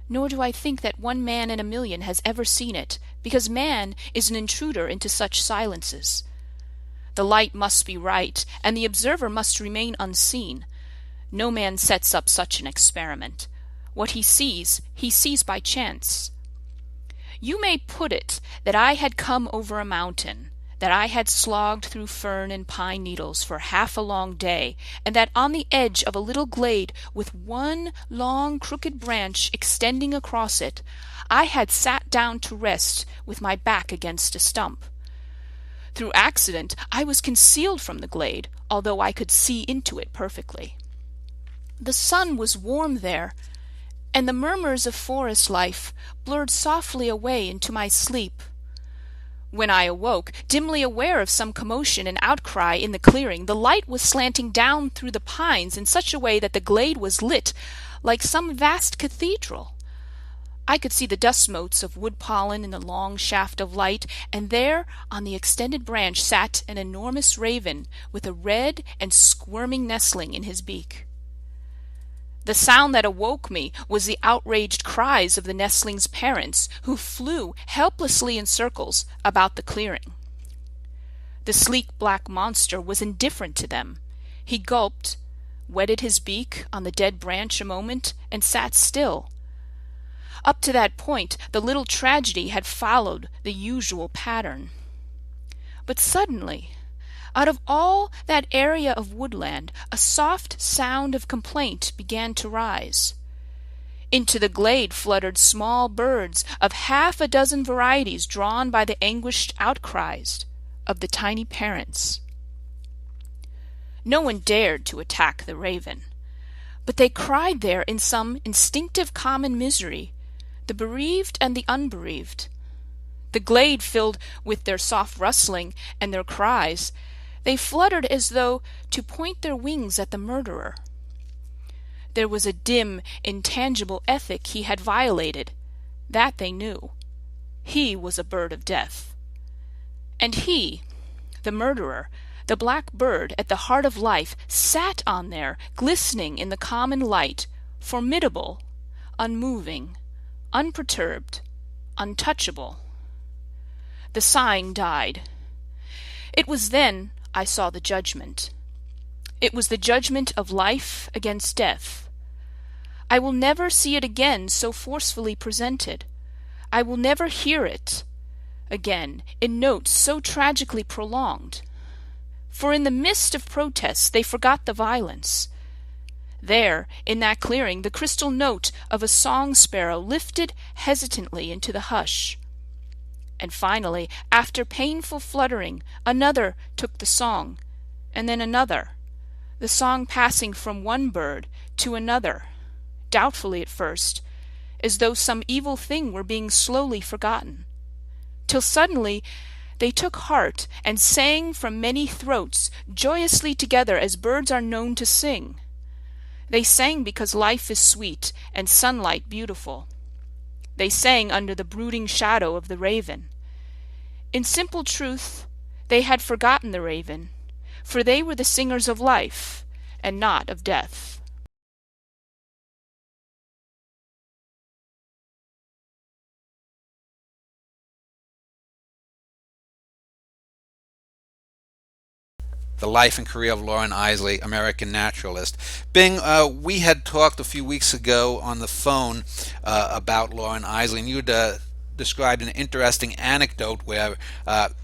nor do I think that 1 man in 1,000,000 has ever seen it, because man is an intruder into such silences. The light must be right, and the observer must remain unseen. No man sets up such an experiment. What he sees by chance. You may put it that I had come over a mountain, that I had slogged through fern and pine needles for half a long day, and that on the edge of a little glade, with one long crooked branch extending across it, I had sat down to rest with my back against a stump. Through accident I was concealed from the glade, although I could see into it perfectly. The sun was warm there, and the murmurs of forest life blurred softly away into my sleep. When I awoke, dimly aware of some commotion and outcry in the clearing, the light was slanting down through the pines in such a way that the glade was lit like some vast cathedral. I could see the dust motes of wood pollen in the long shaft of light, and there on the extended branch sat an enormous raven with a red and squirming nestling in his beak. The sound that awoke me was the outraged cries of the nestling's parents, who flew helplessly in circles about the clearing. The sleek black monster was indifferent to them. He gulped, wetted his beak on the dead branch a moment, and sat still. Up to that point, the little tragedy had followed the usual pattern. But suddenly, out of all that area of woodland, a soft sound of complaint began to rise. Into the glade fluttered small birds of half a dozen varieties, drawn by the anguished outcries of the tiny parents. No one dared to attack the raven, but they cried there in some instinctive common misery, the bereaved and the unbereaved. The glade filled with their soft rustling and their cries. They fluttered as though to point their wings at the murderer. There was a dim, intangible ethic he had violated. That they knew. He was a bird of death. And he, the murderer, the black bird at the heart of life, sat on there, glistening in the common light, formidable, unmoving, unperturbed, untouchable. The sighing died. It was then I saw the judgment. It was the judgment of life against death. I will never see it again so forcefully presented. I will never hear it again in notes so tragically prolonged. For in the midst of protests they forgot the violence. There, in that clearing, the crystal note of a song sparrow lifted hesitantly into the hush. And finally, after painful fluttering, another took the song, and then another, the song passing from one bird to another, doubtfully at first, as though some evil thing were being slowly forgotten, till suddenly they took heart and sang from many throats joyously together as birds are known to sing. They sang because life is sweet and sunlight beautiful. They sang under the brooding shadow of the raven. In simple truth, they had forgotten the raven, for they were the singers of life and not of death. The Life and Career of Loren Eiseley, American Naturalist. Bing, we had talked a few weeks ago on the phone about Loren Eiseley, and you'd described an interesting anecdote where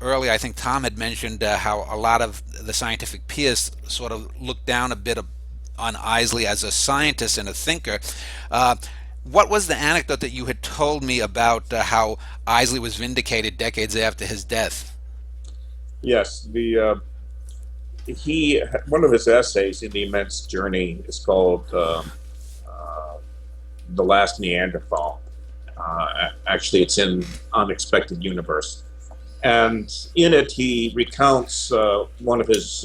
earlier I think Tom had mentioned how a lot of the scientific peers sort of looked down a bit on Eiseley as a scientist and a thinker. What was the anecdote that you had told me about how Eiseley was vindicated decades after his death? Yes, one of his essays in The Immense Journey is called The Last Neanderthal. Actually, it's in Unexpected Universe. And in it, he recounts one of his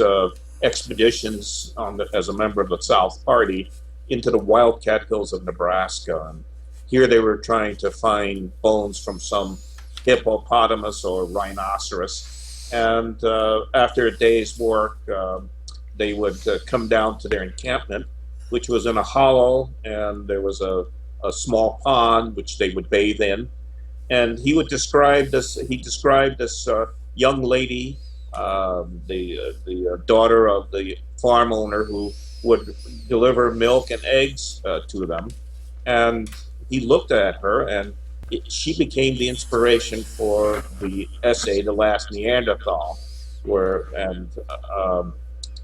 expeditions as a member of the South Party into the Wildcat Hills of Nebraska. And here they were trying to find bones from some hippopotamus or rhinoceros. And after a day's work, they would come down to their encampment, which was in a hollow, and there was a small pond which they would bathe in. And he described this young lady, the daughter of the farm owner, who would deliver milk and eggs to them. And he looked at her, and she became the inspiration for the essay "The Last Neanderthal,"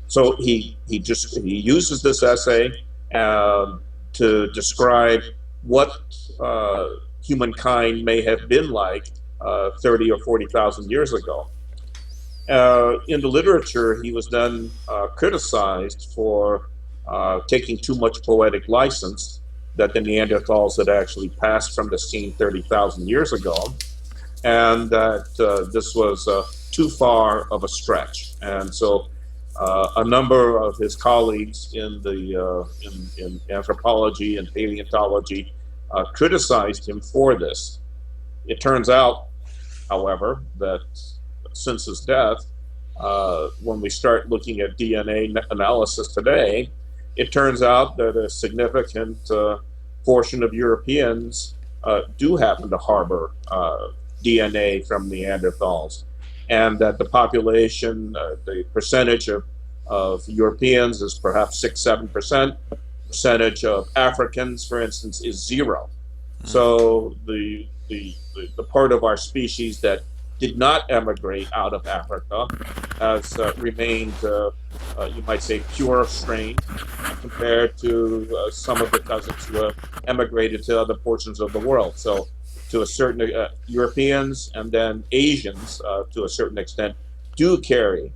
so he uses this essay to describe what humankind may have been like 30 or 40,000 years ago. In the literature, he was then criticized for taking too much poetic license, that the Neanderthals had actually passed from the scene 30,000 years ago, and that this was too far of a stretch. And so a number of his colleagues in anthropology and paleontology criticized him for this. It turns out, however, that since his death, when we start looking at DNA analysis today, it turns out that a significant portion of Europeans do happen to harbor DNA from Neanderthals, and that the population, the percentage of Europeans is perhaps 6-7%. Percentage of Africans, for instance, is 0. So the part of our species that did not emigrate out of Africa has remained, you might say, pure strain compared to some of the cousins who have emigrated to other portions of the world. So to a certain Europeans and then Asians, to a certain extent, do carry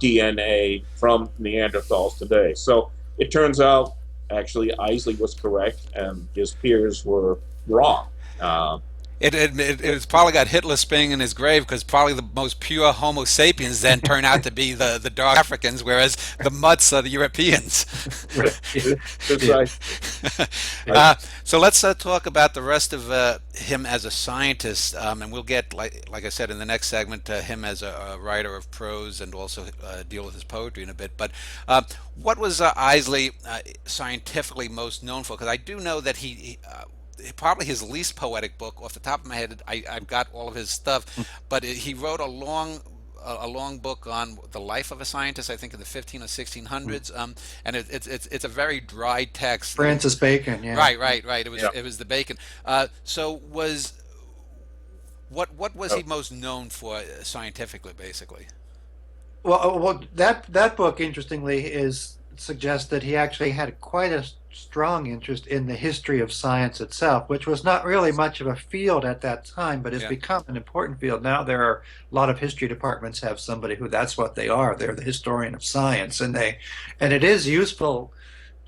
DNA from Neanderthals today. So it turns out, actually, Eiseley was correct and his peers were wrong. It's probably got Hitler spinning in his grave, because probably the most pure Homo sapiens then turn out to be the dark Africans, whereas the mutts are the Europeans. So let's talk about the rest of him as a scientist, and we'll get, like I said in the next segment, him as a writer of prose, and also deal with his poetry in a bit. But what was Eiseley scientifically most known for? Because I do know that he probably his least poetic book, off the top of my head, I've got all of his stuff, but he wrote a long book on the life of a scientist, I think in the 15 or 1600s, and it's a very dry text. Francis Bacon, yeah. Right. It was the Bacon. So what was he most known for scientifically, basically? Well, that book, interestingly, suggests that he actually had quite strong interest in the history of science itself, which was not really much of a field at that time, but has Yeah. become an important field. Now there are a lot of history departments have somebody who that's what they are. They're the historian of science, and it is useful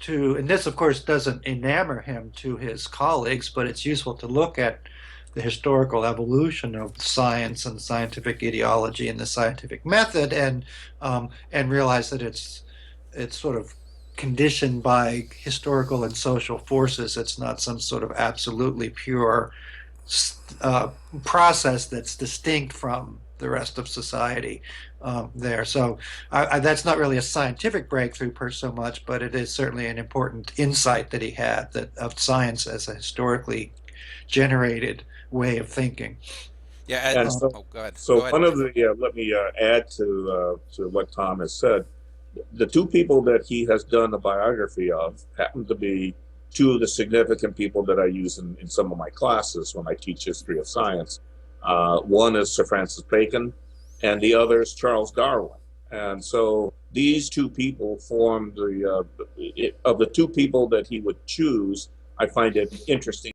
to, and this of course doesn't enamor him to his colleagues, but it's useful to look at the historical evolution of science and scientific ideology and the scientific method, and realize that it's sort of conditioned by historical and social forces. It's not some sort of absolutely pure uh, process that's distinct from the rest of society there. So that's not really a scientific breakthrough per so much, but it is certainly an important insight that he had that of science as a historically generated way of thinking. Yeah. And so, Oh, go ahead. so Go ahead. one of the let me add to what Tom has said. The two people that he has done a biography of happen to be two of the significant people that I use in some of my classes when I teach history of science. One is Sir Francis Bacon, and the other is Charles Darwin. And so these two people formed of the two people that he would choose. I find it interesting.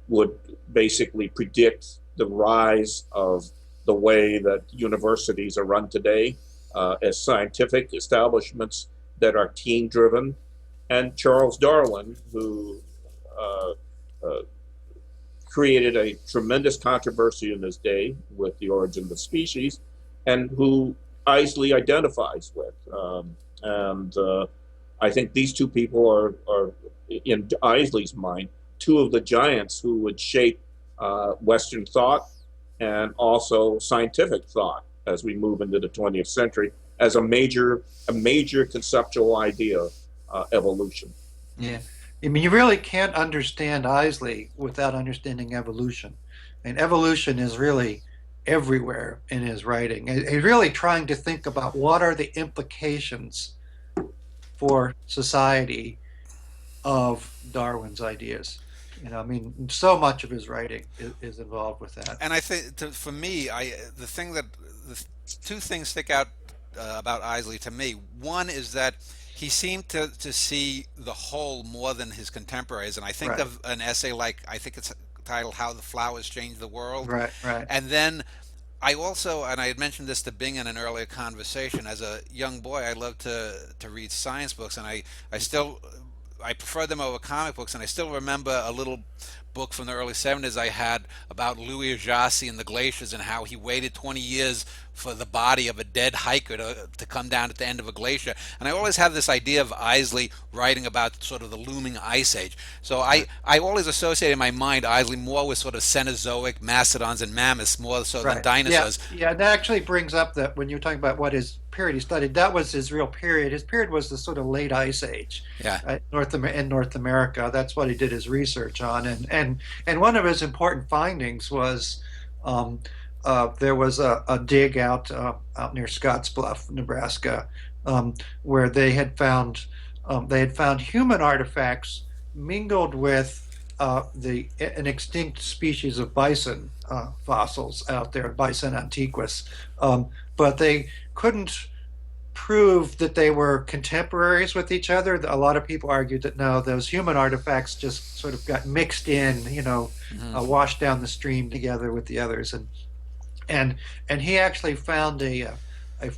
Would basically predict the rise of the way that universities are run today as scientific establishments that are team driven. And Charles Darwin, who uh, uh, created a tremendous controversy in his day with the origin of the species, and who Eiseley identifies with. And I think these two people are in Eiseley's mind, two of the giants who would shape Western thought and also scientific thought as we move into the 20th century as a major conceptual idea, evolution. Yeah. I mean, you really can't understand Eiseley without understanding evolution. And evolution is really everywhere in his writing. He's really trying to think about what are the implications for society of Darwin's ideas. I mean, so much of his writing is involved with that. And I think for me, the two things stick out about Eiseley to me. One is that he seemed to see the whole more than his contemporaries, and I think Right, of an essay like, I think it's titled "How the Flowers Changed the World," right, right. and then I also, and I had mentioned this to Bing in an earlier conversation. As a young boy, I loved to read science books, and I still I preferred them over comic books. And I still remember a little book from the early '70s I had about Louis Agassiz and the glaciers and how he waited 20 years for the body of a dead hiker to come down at the end of a glacier. And I always have this idea of Eiseley writing about sort of the looming ice age. So I always associate in my mind Eiseley more with sort of Cenozoic mastodons and mammoths more so than Right. Yeah. dinosaurs. Yeah. That actually brings up that when you're talking about what his period he studied, that was his real period. His period was the sort of late ice age, Yeah. In North America. That's what he did his research on, and one of his important findings was um, there was a dig out near Scottsbluff, Nebraska, where they had found human artifacts mingled with an extinct species of bison fossils out there, Bison antiquus, but they couldn't prove that they were contemporaries with each other. A lot of people argued that no, those human artifacts just sort of got mixed in, Hmm. washed down the stream together with the others, and he actually found a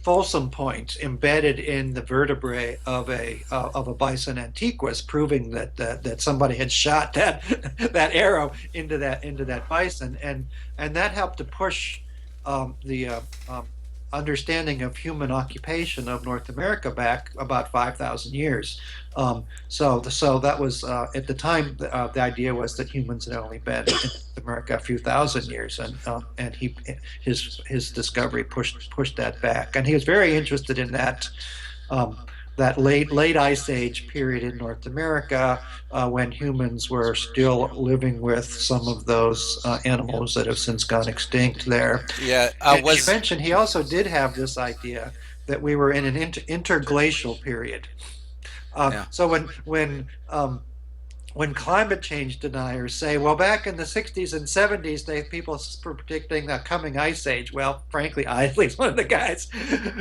fulsome point embedded in the vertebrae of a bison antiquus, proving that somebody had shot that that arrow into that bison, and that helped to push the understanding of human occupation of North America back about 5,000 years. So that was at the time the idea was that humans had only been in North America a few thousand years, and his discovery pushed that back, and he was very interested in um, that late ice age period in North America when humans were still living with some of those animals that have since gone extinct there. Yeah. And you mentioned he also did have this idea that we were in an interglacial period. Yeah. So when climate change deniers say, well, back in the 60s and 70s, people were predicting the coming ice age. Well, frankly, Isley's one of the guys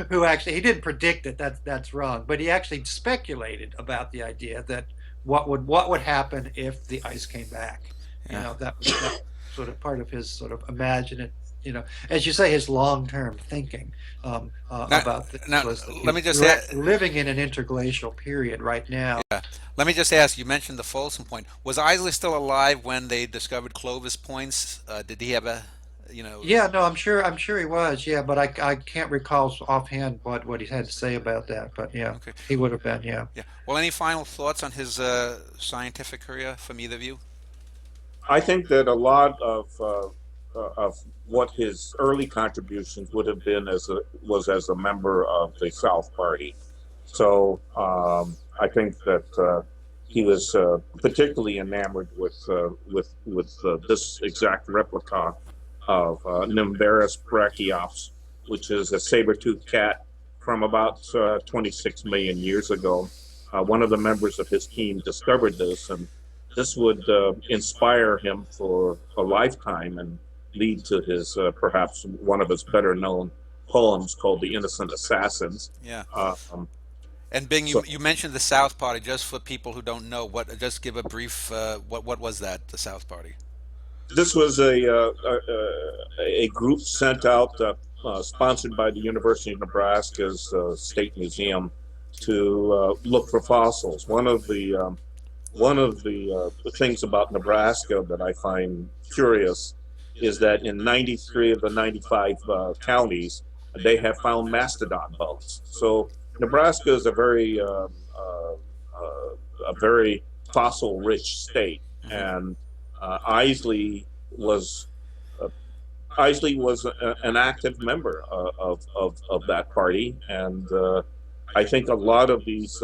who actually, he didn't predict it. That's wrong. But he actually speculated about the idea that what would happen if the ice came back. Yeah. That was sort of part of his sort of imaginative, as you say, his long-term thinking about this. Now, Was let me just living in an interglacial period right now. Yeah. Let me just ask, you mentioned the Folsom Point. Was Isley still alive when they discovered Clovis points? Did he have Yeah, no, I'm sure he was. Yeah, but I can't recall offhand what he had to say about that. But yeah, Okay. he would have been. Yeah. Yeah. Well, any final thoughts on his scientific career from either of you? I think that a lot of what his early contributions would have been was as a member of the South Party. So I think that he was particularly enamored with this exact replica of Nimbarus brachiops, which is a saber-toothed cat from about 26 million years ago. One of the members of his team discovered this, and this would inspire him for a lifetime and lead to his perhaps one of his better known poems called The Innocent Assassins. Yeah. And Bing, you mentioned the South Party. Just for people who don't know, just give a brief. What was that? The South Party. This was a group sent out, sponsored by the University of Nebraska's State Museum, to look for fossils. One of the things about Nebraska that I find curious is that in 93 of the 95 counties, they have found mastodon bones. So Nebraska is a very fossil-rich state, and Eiseley was an active member of that party, and I think a lot of these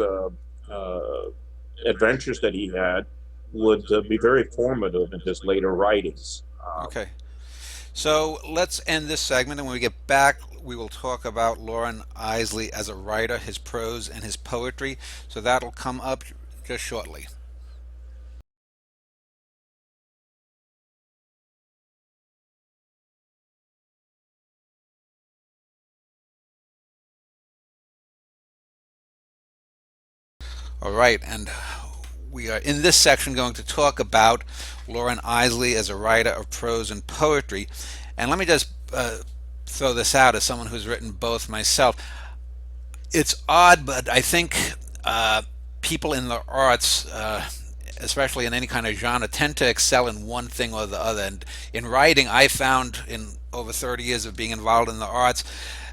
adventures that he had would be very formative in his later writings. Okay. So let's end this segment, and when we get back, we will talk about Loren Eiseley as a writer, his prose, and his poetry. So that'll come up just shortly. All right, and we are in this section going to talk about Loren Eiseley as a writer of prose and poetry. And let me just throw this out as someone who's written both myself. It's odd, but I think people in the arts, especially in any kind of genre, tend to excel in one thing or the other. And in writing, I found in over 30 years of being involved in the arts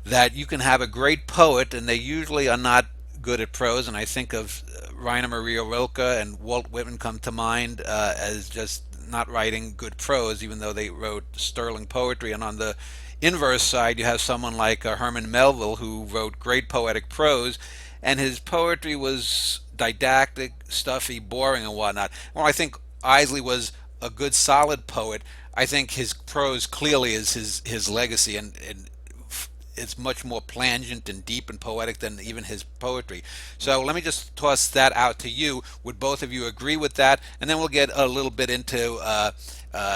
that you can have a great poet, and they usually are not good at prose. And I think of Rainer Maria Rilke and Walt Whitman come to mind as just not writing good prose, even though they wrote sterling poetry. And on the inverse side, you have someone like Herman Melville, who wrote great poetic prose, and his poetry was didactic, stuffy, boring, and whatnot. Well, I think Eiseley was a good, solid poet. I think his prose clearly is his legacy, and it's much more plangent and deep and poetic than even his poetry. So let me just toss that out to you. Would both of you agree with that? And then we'll get a little bit into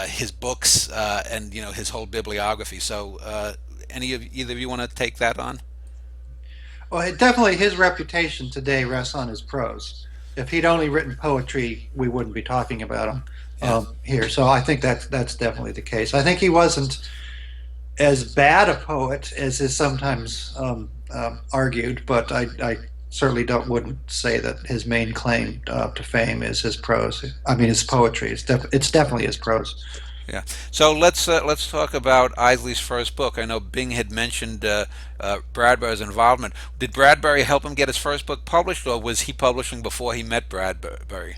his books and his whole bibliography. So either of you want to take that on? Well, definitely his reputation today rests on his prose. If he'd only written poetry, we wouldn't be talking about him here. So I think that's definitely the case. I think he wasn't as bad a poet as is sometimes argued, but I certainly wouldn't say that his main claim to fame is his prose. I mean, his poetry. It's definitely his prose. Yeah. So let's talk about Eiseley's first book. I know Bing had mentioned Bradbury's involvement. Did Bradbury help him get his first book published, or was he publishing before he met Bradbury?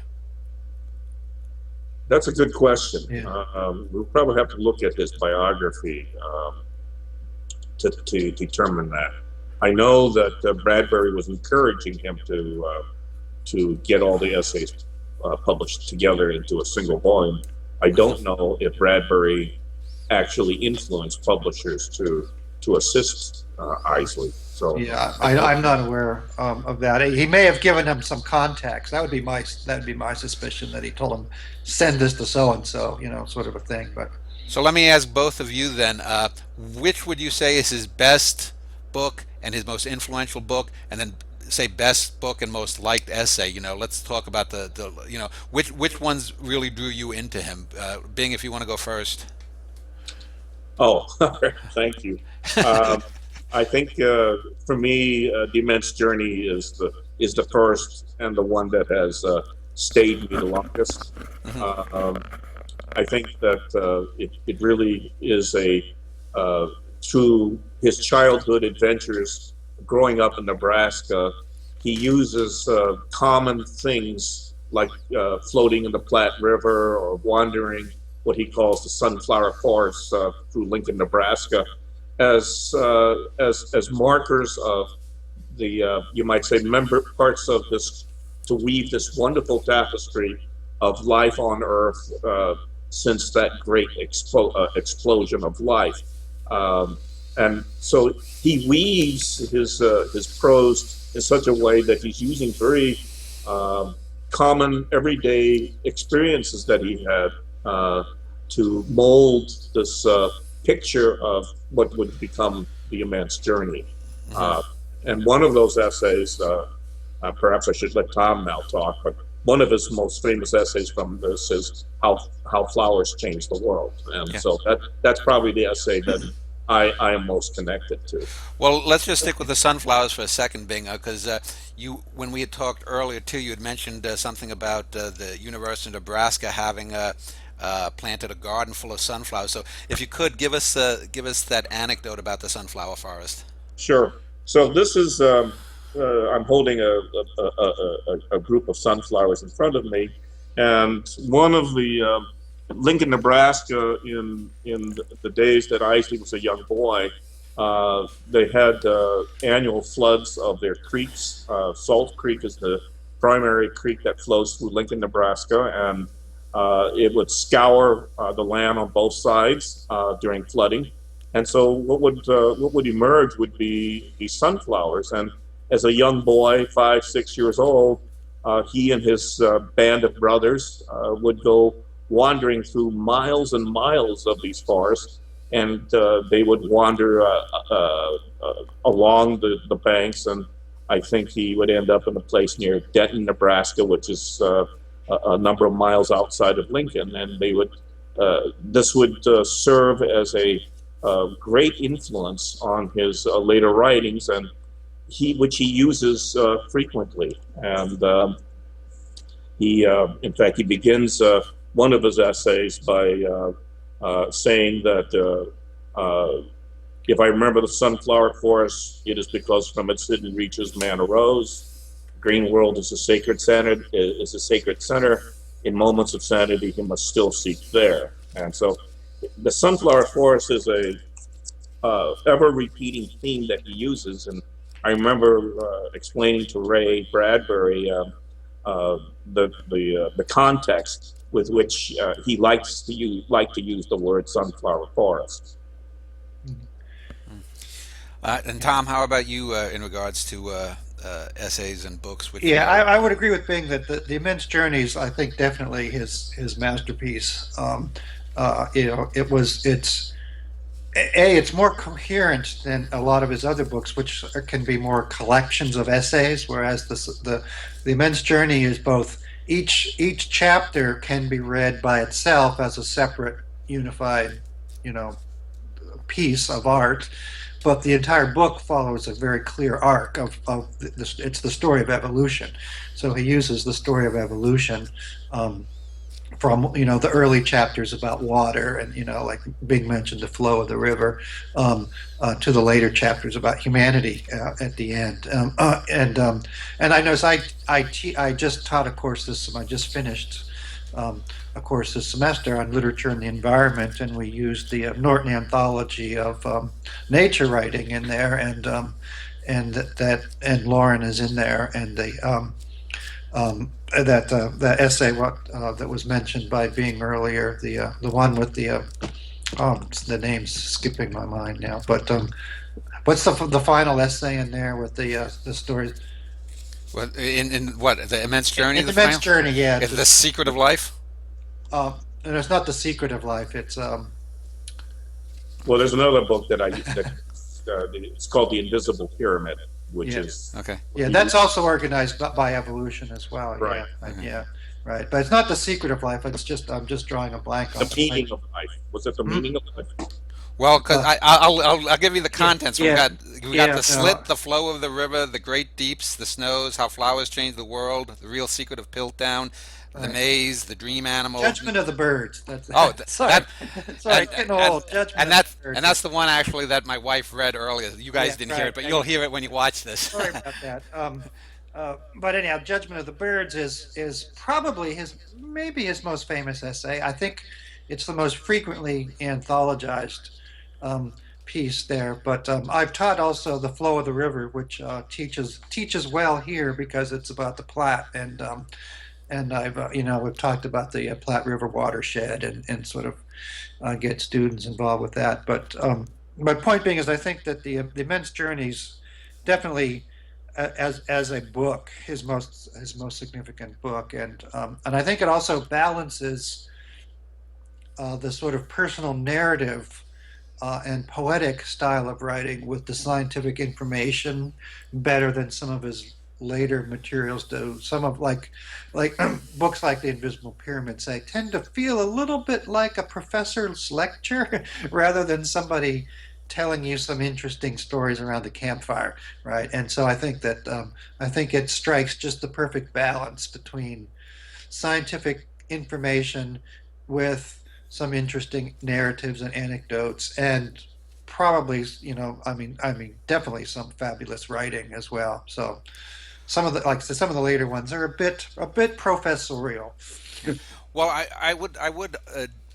That's a good question. Yeah. We'll probably have to look at his biography to determine that. I know that Bradbury was encouraging him to get all the essays published together into a single volume. I don't know if Bradbury actually influenced publishers to to assist Eiseley. So Yeah, I'm not aware of that. He may have given him some contacts. That would be my suspicion, that he told him, send this to so and so, sort of a thing. But So let me ask both of you then, which would you say is his best book and his most influential book, and then say best book and most liked essay? Let's talk about which ones really drew you into him. Bing, if you want to go first. Oh, thank you. I think for me, The Immense Journey is the first and the one that has stayed me the longest. I think that it really is through his childhood adventures growing up in Nebraska, he uses common things like floating in the Platte River or wandering what he calls the Sunflower Forest through Lincoln, Nebraska, as markers of the you might say parts of this, to weave this wonderful tapestry of life on Earth since that great explosion of life. And so he weaves his prose in such a way that he's using very common everyday experiences that he had to mold this picture of what would become The Immense Journey. And one of those essays, perhaps I should let Tom now talk, but one of his most famous essays from this is how flowers change the world. And so that's probably the essay that I am most connected to. Well, let's just stick with the sunflowers for a second, Bing, because when we had talked earlier too, you had mentioned something about the University of Nebraska having planted a garden full of sunflowers. So, if you could give us that anecdote about the sunflower forest. Sure. So this is I'm holding a group of sunflowers in front of me, and one of the Lincoln, Nebraska, in the days that Eiseley was a young boy, they had annual floods of their creeks. Salt Creek is the primary creek that flows through Lincoln, Nebraska, and it would scour the land on both sides during flooding. And so what would emerge would be these sunflowers. And as a young boy, 5, 6 years old, he and his band of brothers would go wandering through miles and miles of these forests, and they would wander along the banks, and I think he would end up in a place near Denton, Nebraska, which is a number of miles outside of Lincoln, and this would serve as a great influence on his later writings, and which he uses frequently. And in fact, he begins one of his essays by saying that if I remember the sunflower forest, it is because from its hidden reaches man arose. Green world is a sacred center. In moments of sanity, he must still seek there. And so, the sunflower forest is a ever-repeating theme that he uses. And I remember explaining to Ray Bradbury the context with which he likes to use the word sunflower forest. And Tom, how about you in regards to essays and books? I would agree with Bing that the Immense Journey is, I think, definitely his masterpiece. It's more coherent than a lot of his other books, which can be more collections of essays, whereas the Immense Journey is both. Each chapter can be read by itself as a separate, unified, piece of art, but the entire book follows a very clear arc of this. It's the story of evolution. So he uses the story of evolution from the early chapters about water and like Bing mentioned, the flow of the river, to the later chapters about humanity at the end. And I know I just taught a course I just finished a course this semester on literature and the environment, and we used the Norton anthology of nature writing in there, and Loren is in there, and that essay that was mentioned by Bing earlier, the one with the Oh, the name's skipping my mind now. But what's the final essay in there with the story? What in what the immense journey? An The immense final, journey, yeah. the secret of life. And it's not the secret of life. It's Well, there's another book that it's called The Invisible Pyramid, which yeah, is Okay. yeah. That's also organized by evolution as well. right. Yeah, Okay. yeah, right. But it's not the secret of life. It's just I'm just drawing a blank on The the meaning title. of life. Was it the Hmm? meaning of life? Well, because Uh, I'll give you the yeah, contents. yeah, We got yeah. the No, slit, the flow of the river, the great deeps, the snows, how flowers change the world, the real secret of Piltdown, the right. maze, the dream animal. Judgment of the birds. That's Oh, sorry, that sorry. and It's getting and old. Judgment and of the that and birds. that's the one actually that my wife read earlier. You Yeah, guys didn't hear right. it, but you'll hear it when you watch this. Sorry about that. But anyhow, Judgment of the Birds is probably his maybe his most famous essay. I think it's the most frequently anthologized um, piece there. But I've taught also The Flow of the River, which teaches well here because it's about the Platte, and I've we've talked about the Platte River watershed and sort of get students involved with that. But my point being is, I think that the Immense Journeys definitely, as a book, his most significant book, and I think it also balances the sort of personal narrative and poetic style of writing with the scientific information better than some of his later materials do. Some of like books like The Invisible Pyramid say tend to feel a little bit like a professor's lecture rather than somebody telling you some interesting stories around the campfire, right? And so I think it strikes just the perfect balance between scientific information with some interesting narratives and anecdotes, and probably, definitely some fabulous writing as well. So some of the like I said, some of the later ones are a bit professorial. Well, I would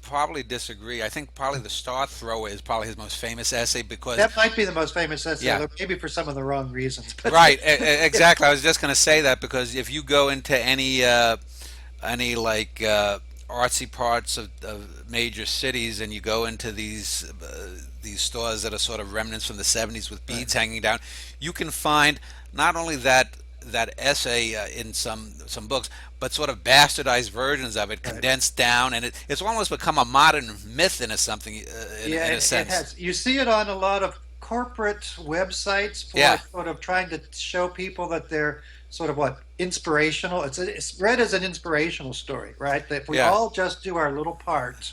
probably disagree. I think probably the Star Thrower is probably his most famous essay because That might be the most famous essay, yeah, although maybe for some of the wrong reasons. But right, exactly. I was just going to say that because if you go into any like artsy parts of major cities, and you go into these stores that are sort of remnants from the '70s with right, beads hanging down, you can find not only that essay in some books, but sort of bastardized versions of it, right. condensed down, and it's almost become a modern myth in a something Yeah, in a it sense. has. You see it on a lot of corporate websites for Yeah, sort of trying to show people that they're sort of what inspirational. It's read as an inspirational story, right? That if we yeah, all just do our little part,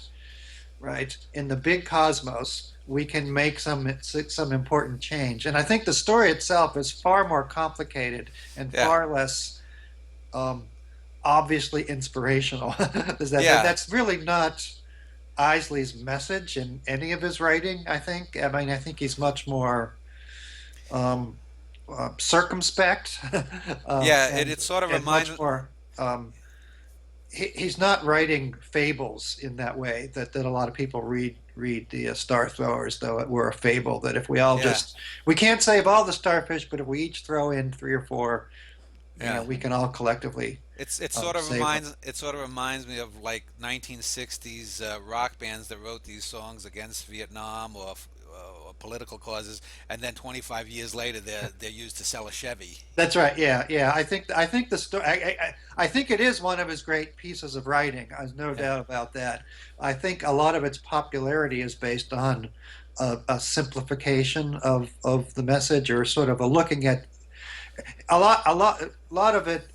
right, in the big cosmos, we can make some important change. And I think the story itself is far more complicated and yeah, far less um, obviously inspirational. yeah, That's really not Eiseley's message in any of his writing. I think he's much more um, circumspect, yeah. and It sort of much reminds. more. Um, he's not writing fables in that way that a lot of people read the Star Thrower as though it were a fable. That if we all Yeah, just we can't save all the starfish, but if we each throw in three or four, yeah. we can all collectively save them. It sort of reminds me of like 1960s rock bands that wrote these songs against Vietnam or political causes, and then 25 years later they're used to sell a Chevy. That's right. Yeah, yeah. I think the story. I think it is one of his great pieces of writing. There's no Yeah, doubt about that. I think a lot of its popularity is based on a simplification of the message, or sort of a looking at a lot of it.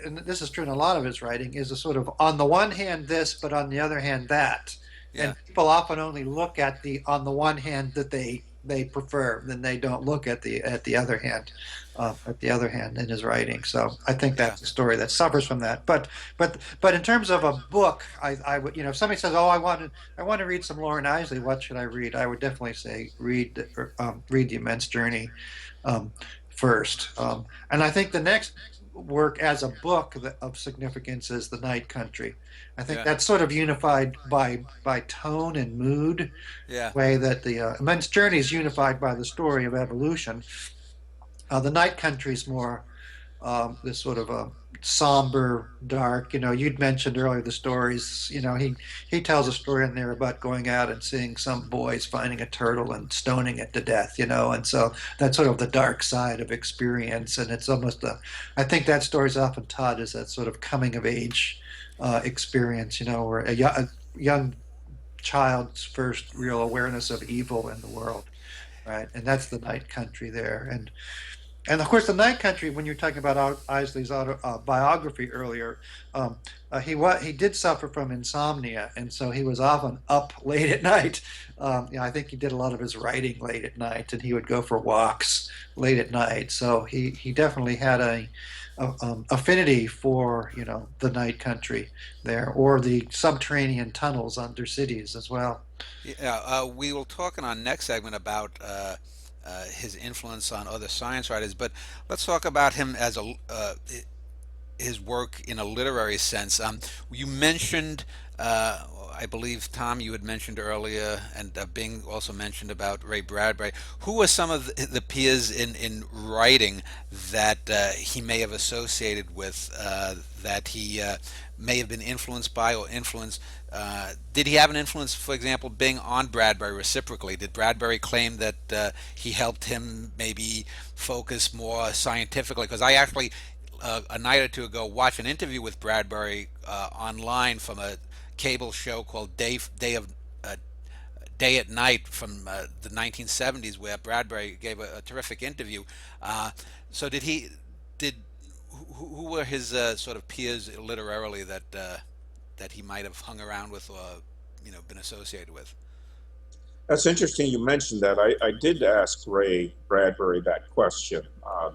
And this is true in a lot of his writing. Is a sort of on the one hand this, but on the other hand that. yeah, And people often only look at the on the one hand that they prefer, then they don't look at the other hand in his writing. So I think yeah, that's a story that suffers from that. But in terms of a book, I would, if somebody says, oh, I want to read some Loren Eiseley, what should I read? I would definitely say read The Immense Journey um, first. And I think the next work as a book of significance is The Night Country. I think yeah, that's sort of unified by tone and mood, yeah, way that the Immense Journey is unified by the story of evolution. The Night Country is more this sort of somber, dark. You'd mentioned earlier the stories. He tells a story in there about going out and seeing some boys finding a turtle and stoning it to death. And so that's sort of the dark side of experience, and it's almost I think that story's often taught as that sort of coming of age experience. Where a young child's first real awareness of evil in the world, right? And that's the night country there. And of course, the night country. When you're talking about Eiseley's biography earlier, he did suffer from insomnia, and so he was often up late at night. I think he did a lot of his writing late at night, and he would go for walks late at night. So he definitely had a affinity for the night country there, or the subterranean tunnels under cities as well. Yeah, we will talk in our next segment about his influence on other science writers, but let's talk about him as his work in a literary sense. You mentioned, I believe, Tom, you had mentioned earlier, and Bing also mentioned about Ray Bradbury. Who were some of the peers in writing that he may have associated with, that he may have been influenced by or influenced? Did he have an influence, for example, Bing, on Bradbury reciprocally? Did Bradbury claim that he helped him maybe focus more scientifically? Because I actually a night or two ago watched an interview with Bradbury online from a cable show called Day at Night from the 1970s, where Bradbury gave a terrific interview. So did who were his sort of peers literarily that he might have hung around with or been associated with? That's interesting you mentioned that. I did ask Ray Bradbury that question.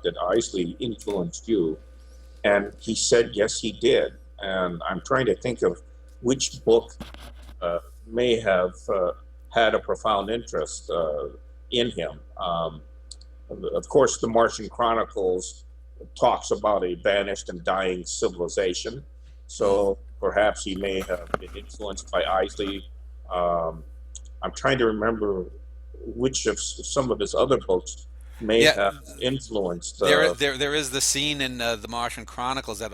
Did Eiseley influence you? And he said, yes, he did. And I'm trying to think of which book may have had a profound interest in him. Of course, the Martian Chronicles talks about a vanished and dying civilization. So perhaps he may have been influenced by Eiseley. I'm trying to remember which of some of his other books may have influenced. There is the scene in the Martian Chronicles that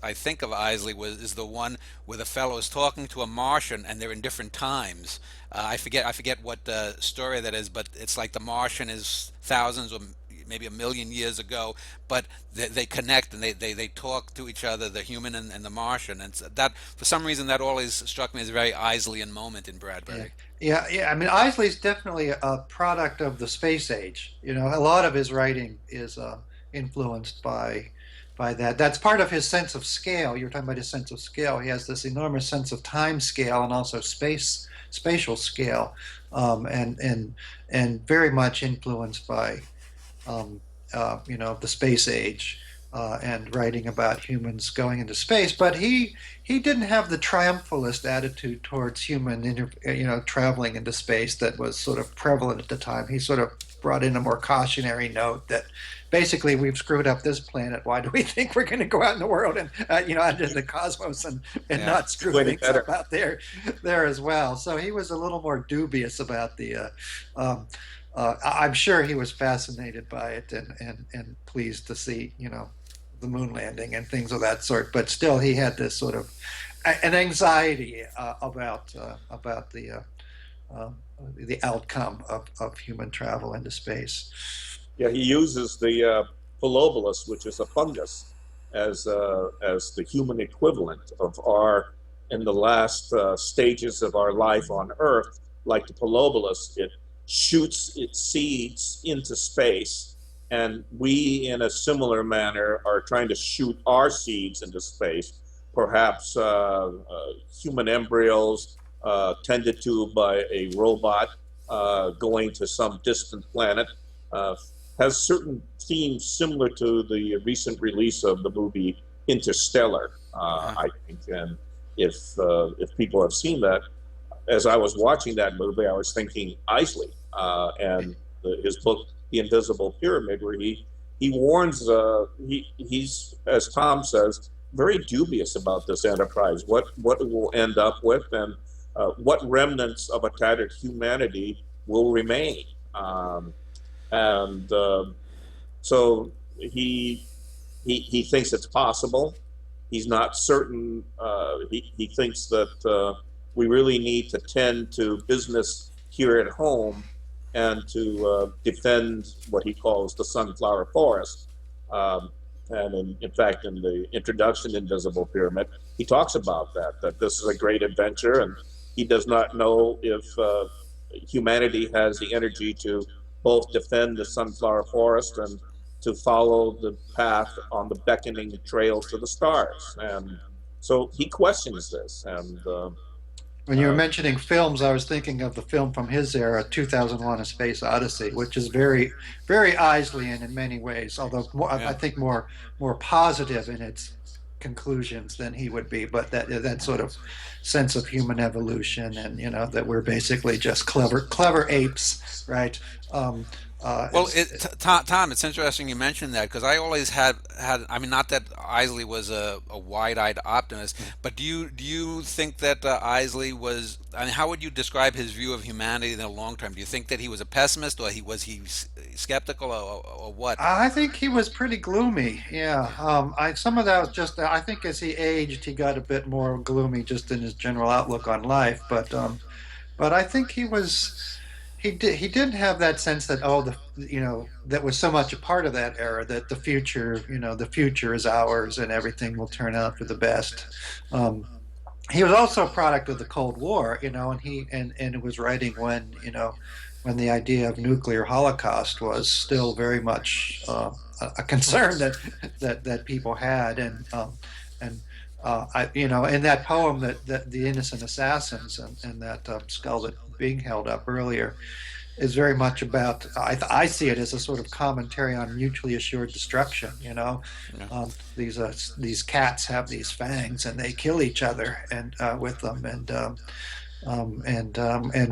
I think of Eiseley is the one where the fellow is talking to a Martian and they're in different times. I forget what story that is, but it's like the Martian is thousands or maybe a million years ago, but they connect and they talk to each other, the human and the Martian, and that for some reason that always struck me as a very Eiseleyan moment in Bradbury. Yeah. I mean, Eiseley's definitely a product of the space age. A lot of his writing is influenced by that. That's part of his sense of scale. You're talking about his sense of scale. He has this enormous sense of time scale and also spatial scale, and very much influenced by the space age, and writing about humans going into space. But he didn't have the triumphalist attitude towards traveling into space that was sort of prevalent at the time. He sort of brought in a more cautionary note that basically we've screwed up this planet. Why do we think we're going to go out in the world and out into the cosmos and not screw things up out there as well? So he was a little more dubious about the. I'm sure he was fascinated by it and pleased to see the moon landing and things of that sort. But still, he had this sort of an anxiety about the outcome of human travel into space. Yeah, he uses the Philobulus, which is a fungus, as the human equivalent of in the last stages of our life on Earth. Like the Philobulus, it shoots its seeds into space, and we, in a similar manner, are trying to shoot our seeds into space. Perhaps human embryos tended to by a robot going to some distant planet has certain themes similar to the recent release of the movie Interstellar, I think. And if people have seen that, as I was watching that movie, I was thinking Eiseley and his book, The Invisible Pyramid, where he warns, he's, as Tom says, very dubious about this enterprise, what it will end up with, and what remnants of a tattered humanity will remain. So he thinks it's possible he's not certain. He thinks that we really need to tend to business here at home and to defend what he calls the sunflower forest. And in fact, in the introduction, Invisible Pyramid, he talks about that this is a great adventure, and he does not know if humanity has the energy to both defend the sunflower forest and to follow the path on the beckoning trails to the stars. And so he questions this. And When you were mentioning films, I was thinking of the film from his era, 2001: A Space Odyssey, which is very, very Eisleyan in many ways, although I think more positive in its conclusions than he would be. But that sort of sense of human evolution, and that we're basically just clever apes, right? Well, Tom, it's interesting you mentioned that, because I always had. I mean, not that Eiseley was a wide-eyed optimist, but do you think that Eiseley was? I mean, how would you describe his view of humanity in the long term? Do you think that he was a pessimist, or was he skeptical, or what? I think he was pretty gloomy. Yeah, some of that was just. I think as he aged, he got a bit more gloomy just in his general outlook on life. But I think he was. He didn't have that sense that that was so much a part of that era, that the future is ours and everything will turn out for the best. He was also a product of the Cold War, and it was writing when the idea of nuclear holocaust was still very much a concern that people had, and in that poem that the Innocent Assassins, and that skull that being held up earlier, is very much about. I see it as a sort of commentary on mutually assured destruction. Yeah. These cats have these fangs and they kill each other and with them, and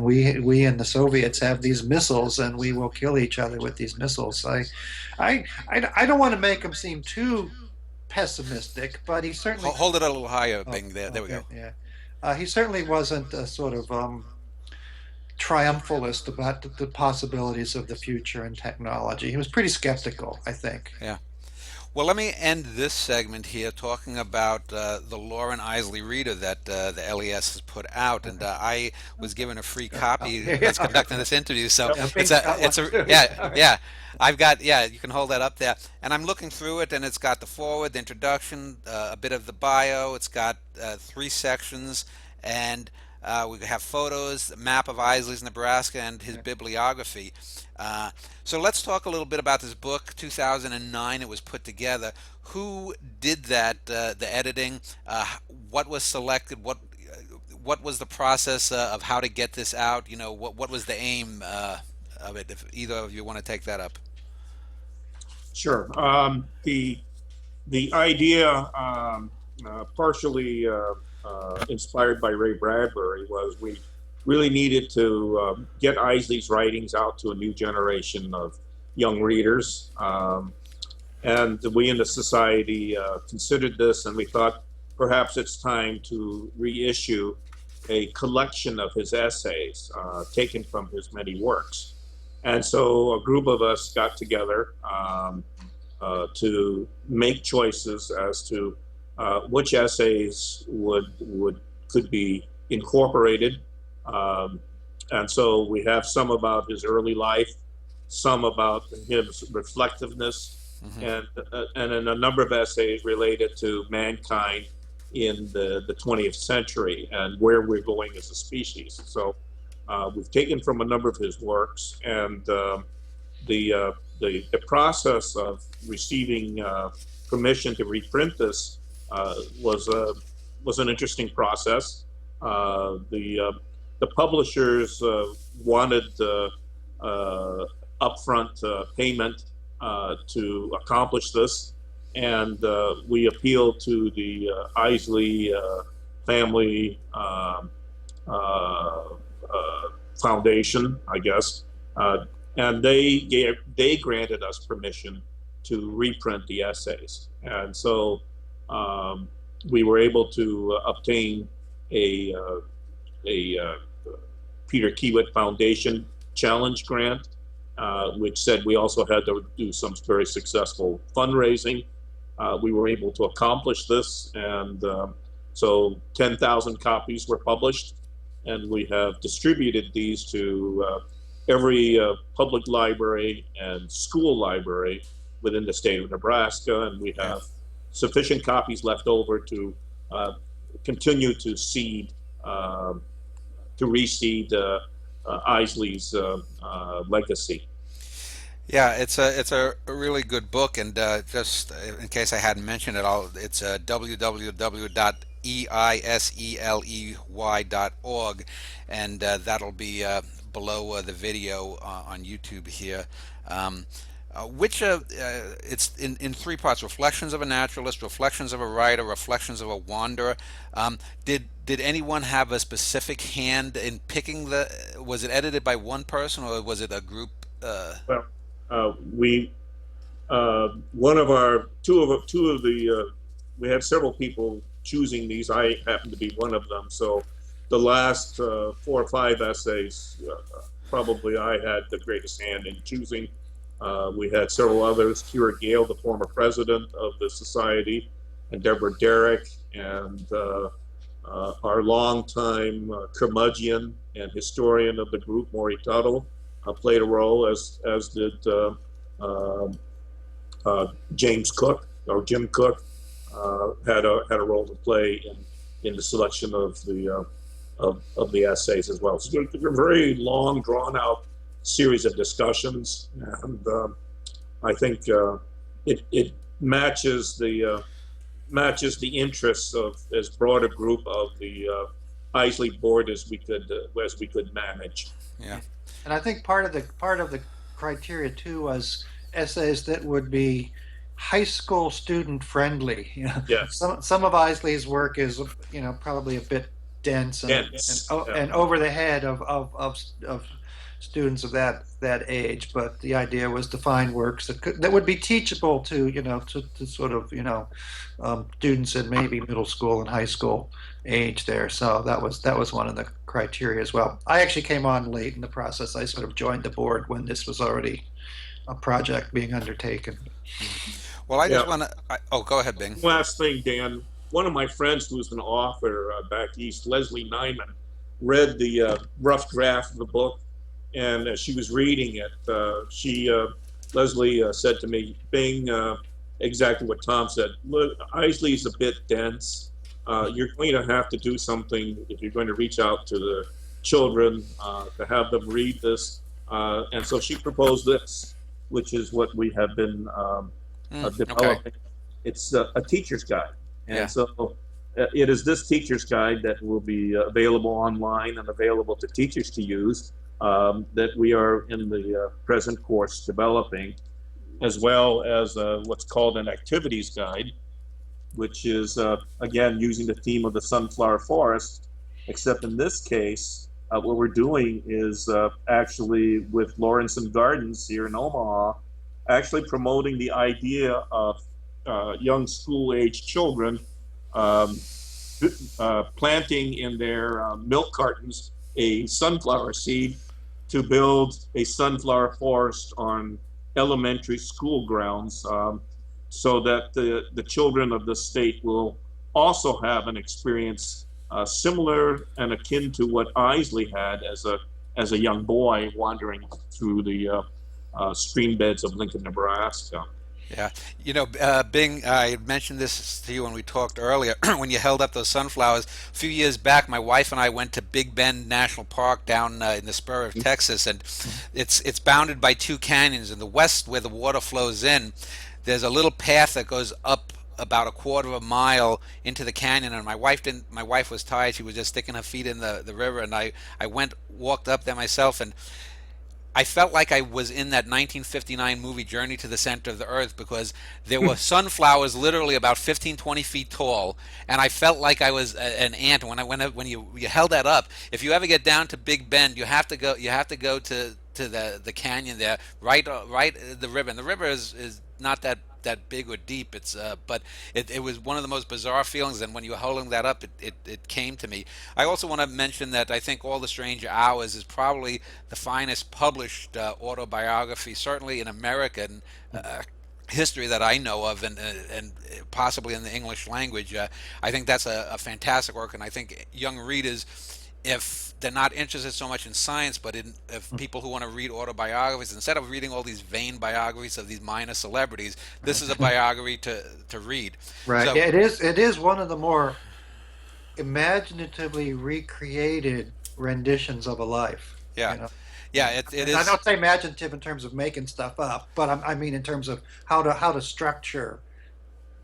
we and the Soviets have these missiles, and we will kill each other with these missiles. I don't want to make him seem too pessimistic, but he certainly Hold it a little higher, Bing. There we go. Yeah, he certainly wasn't a sort of triumphalist about the possibilities of the future and technology. He was pretty skeptical, I think. Yeah. Well, let me end this segment here talking about the Loren Eiseley reader that the LES has put out, and I was given a free copy that's conducting this interview. So yeah. I've got, you can hold that up there, and I'm looking through it, and it's got the foreword, the introduction, a bit of the bio. It's got 3 sections, and we have photos, a map of Eiseley's Nebraska, and his bibliography. So let's talk a little bit about this book. 2009 it was put together. Who did that, the editing? What was selected? What was the process of how to get this out? What was the aim of it? If either of you want to take that up. Sure. The idea, partially inspired by Ray Bradbury, was we really needed to get Eiseley's writings out to a new generation of young readers. And we in the society considered this, and we thought perhaps it's time to reissue a collection of his essays taken from his many works. And so a group of us got together to make choices as to which essays could be incorporated. And so we have some about his early life, some about his reflectiveness, and then a number of essays related to mankind in the 20th century and where we're going as a species. So we've taken from a number of his works, and the process of receiving permission to reprint this was an interesting process. The publishers wanted upfront payment to accomplish this, and we appealed to the Eiseley family foundation, I guess, and they granted us permission to reprint the essays, and so we were able to obtain a Peter Kiewit Foundation challenge grant, which said we also had to do some very successful fundraising, we were able to accomplish this, and so 10,000 copies were published, and we have distributed these to every public library and school library within the state of Nebraska, and we have sufficient copies left over to continue to seed, to reseed Eiseley's legacy. Yeah, it's a really good book, and just in case I hadn't mentioned it, it's www.eiseley.org, and that'll be below the video on YouTube here. Um, which it's in three parts: Reflections of a Naturalist, Reflections of a Writer, Reflections of a Wanderer. Did anyone have a specific hand in picking the? Was it edited by one person, or was it a group? Well, we one of our two of the we had several people choosing these. I happened to be one of them. So the last 4 or 5 essays, probably I had the greatest hand in choosing. We had several others: Kira Gale, the former president of the society, and Deborah Derrick, and our longtime curmudgeon and historian of the group, Maury Tuttle, played a role, as did James Cook, or Jim Cook, had a role to play in the selection of the essays as well. So it's a very long, drawn out series of discussions, and I think it matches the interests of as broad a group of the Eiseley board as we could manage. Yeah. And I think part of the criteria too was essays that would be high school student friendly. Yes. Some of Eiseley's work is probably a bit dense and over the head of students of that age. But the idea was to find works that would be teachable to sort of students in maybe middle school and high school age there. So that was one of the criteria as well. I actually came on late in the process. I sort of joined the board when this was already a project being undertaken. Well, I just want to. Oh, go ahead, Bing. Last thing, Dan. One of my friends, who's an author back east, Leslie Nyman, read the rough draft of the book, and as she was reading it, Leslie said to me, Bing, exactly what Tom said. Look, Eiseley's a bit dense. You're going to have to do something if you're going to reach out to the children to have them read this. And so she proposed this, which is what we have been developing. Okay. It's a teacher's guide. And so it is this teacher's guide that will be available online and available to teachers to use, that we are in the present course developing, as well as what's called an activities guide, which is, again, using the theme of the sunflower forest, except in this case, what we're doing is actually with Lawrence Gardens here in Omaha, actually promoting the idea of young school-age children planting in their milk cartons a sunflower seed to build a sunflower forest on elementary school grounds, so that the children of the state will also have an experience similar and akin to what Eiseley had as a young boy wandering through the stream beds of Lincoln, Nebraska. Yeah, Bing, I mentioned this to you when we talked earlier, when you held up those sunflowers. A few years back, my wife and I went to Big Bend National Park down in the spur of Texas, and it's bounded by 2 canyons. In the west, where the water flows in, there's a little path that goes up about a quarter of a mile into the canyon, and my wife was tired. She was just sticking her feet in the river, and I walked up there myself, and I felt like I was in that 1959 movie Journey to the Center of the Earth, because there were sunflowers literally about 15, 20 feet tall, and I felt like I was an ant. When you held that up, if you ever get down to Big Bend, you have to go to the canyon there, right the river. And the river is not that big or deep. But it was one of the most bizarre feelings, and when you were holding that up, it came to me. I also want to mention that I think All the Strange Hours is probably the finest published autobiography, certainly in American history that I know of, and possibly in the English language. I think that's a fantastic work, and I think young readers, if they're not interested so much in science, but in if people who want to read autobiographies, instead of reading all these vain biographies of these minor celebrities, this is a biography to read. Right. So It is one of the more imaginatively recreated renditions of a life. yeah, You know, yeah, it and I is. don't say imaginative in terms of making stuff up, but I mean in terms of how to structure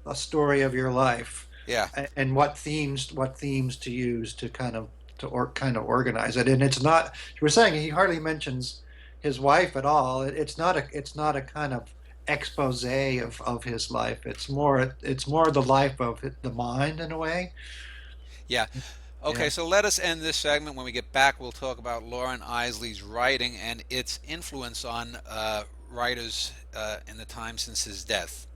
a story of your life, Yeah, and what themes to use to kind of organize it. And it's not. You were saying he hardly mentions his wife at all. It's not a kind of expose of his life. It's more the life of the mind in a way. yeah. Yeah. Okay, so let us end this segment. When we get back, we'll talk about Loren Eiseley's writing and its influence on writers in the time since his death.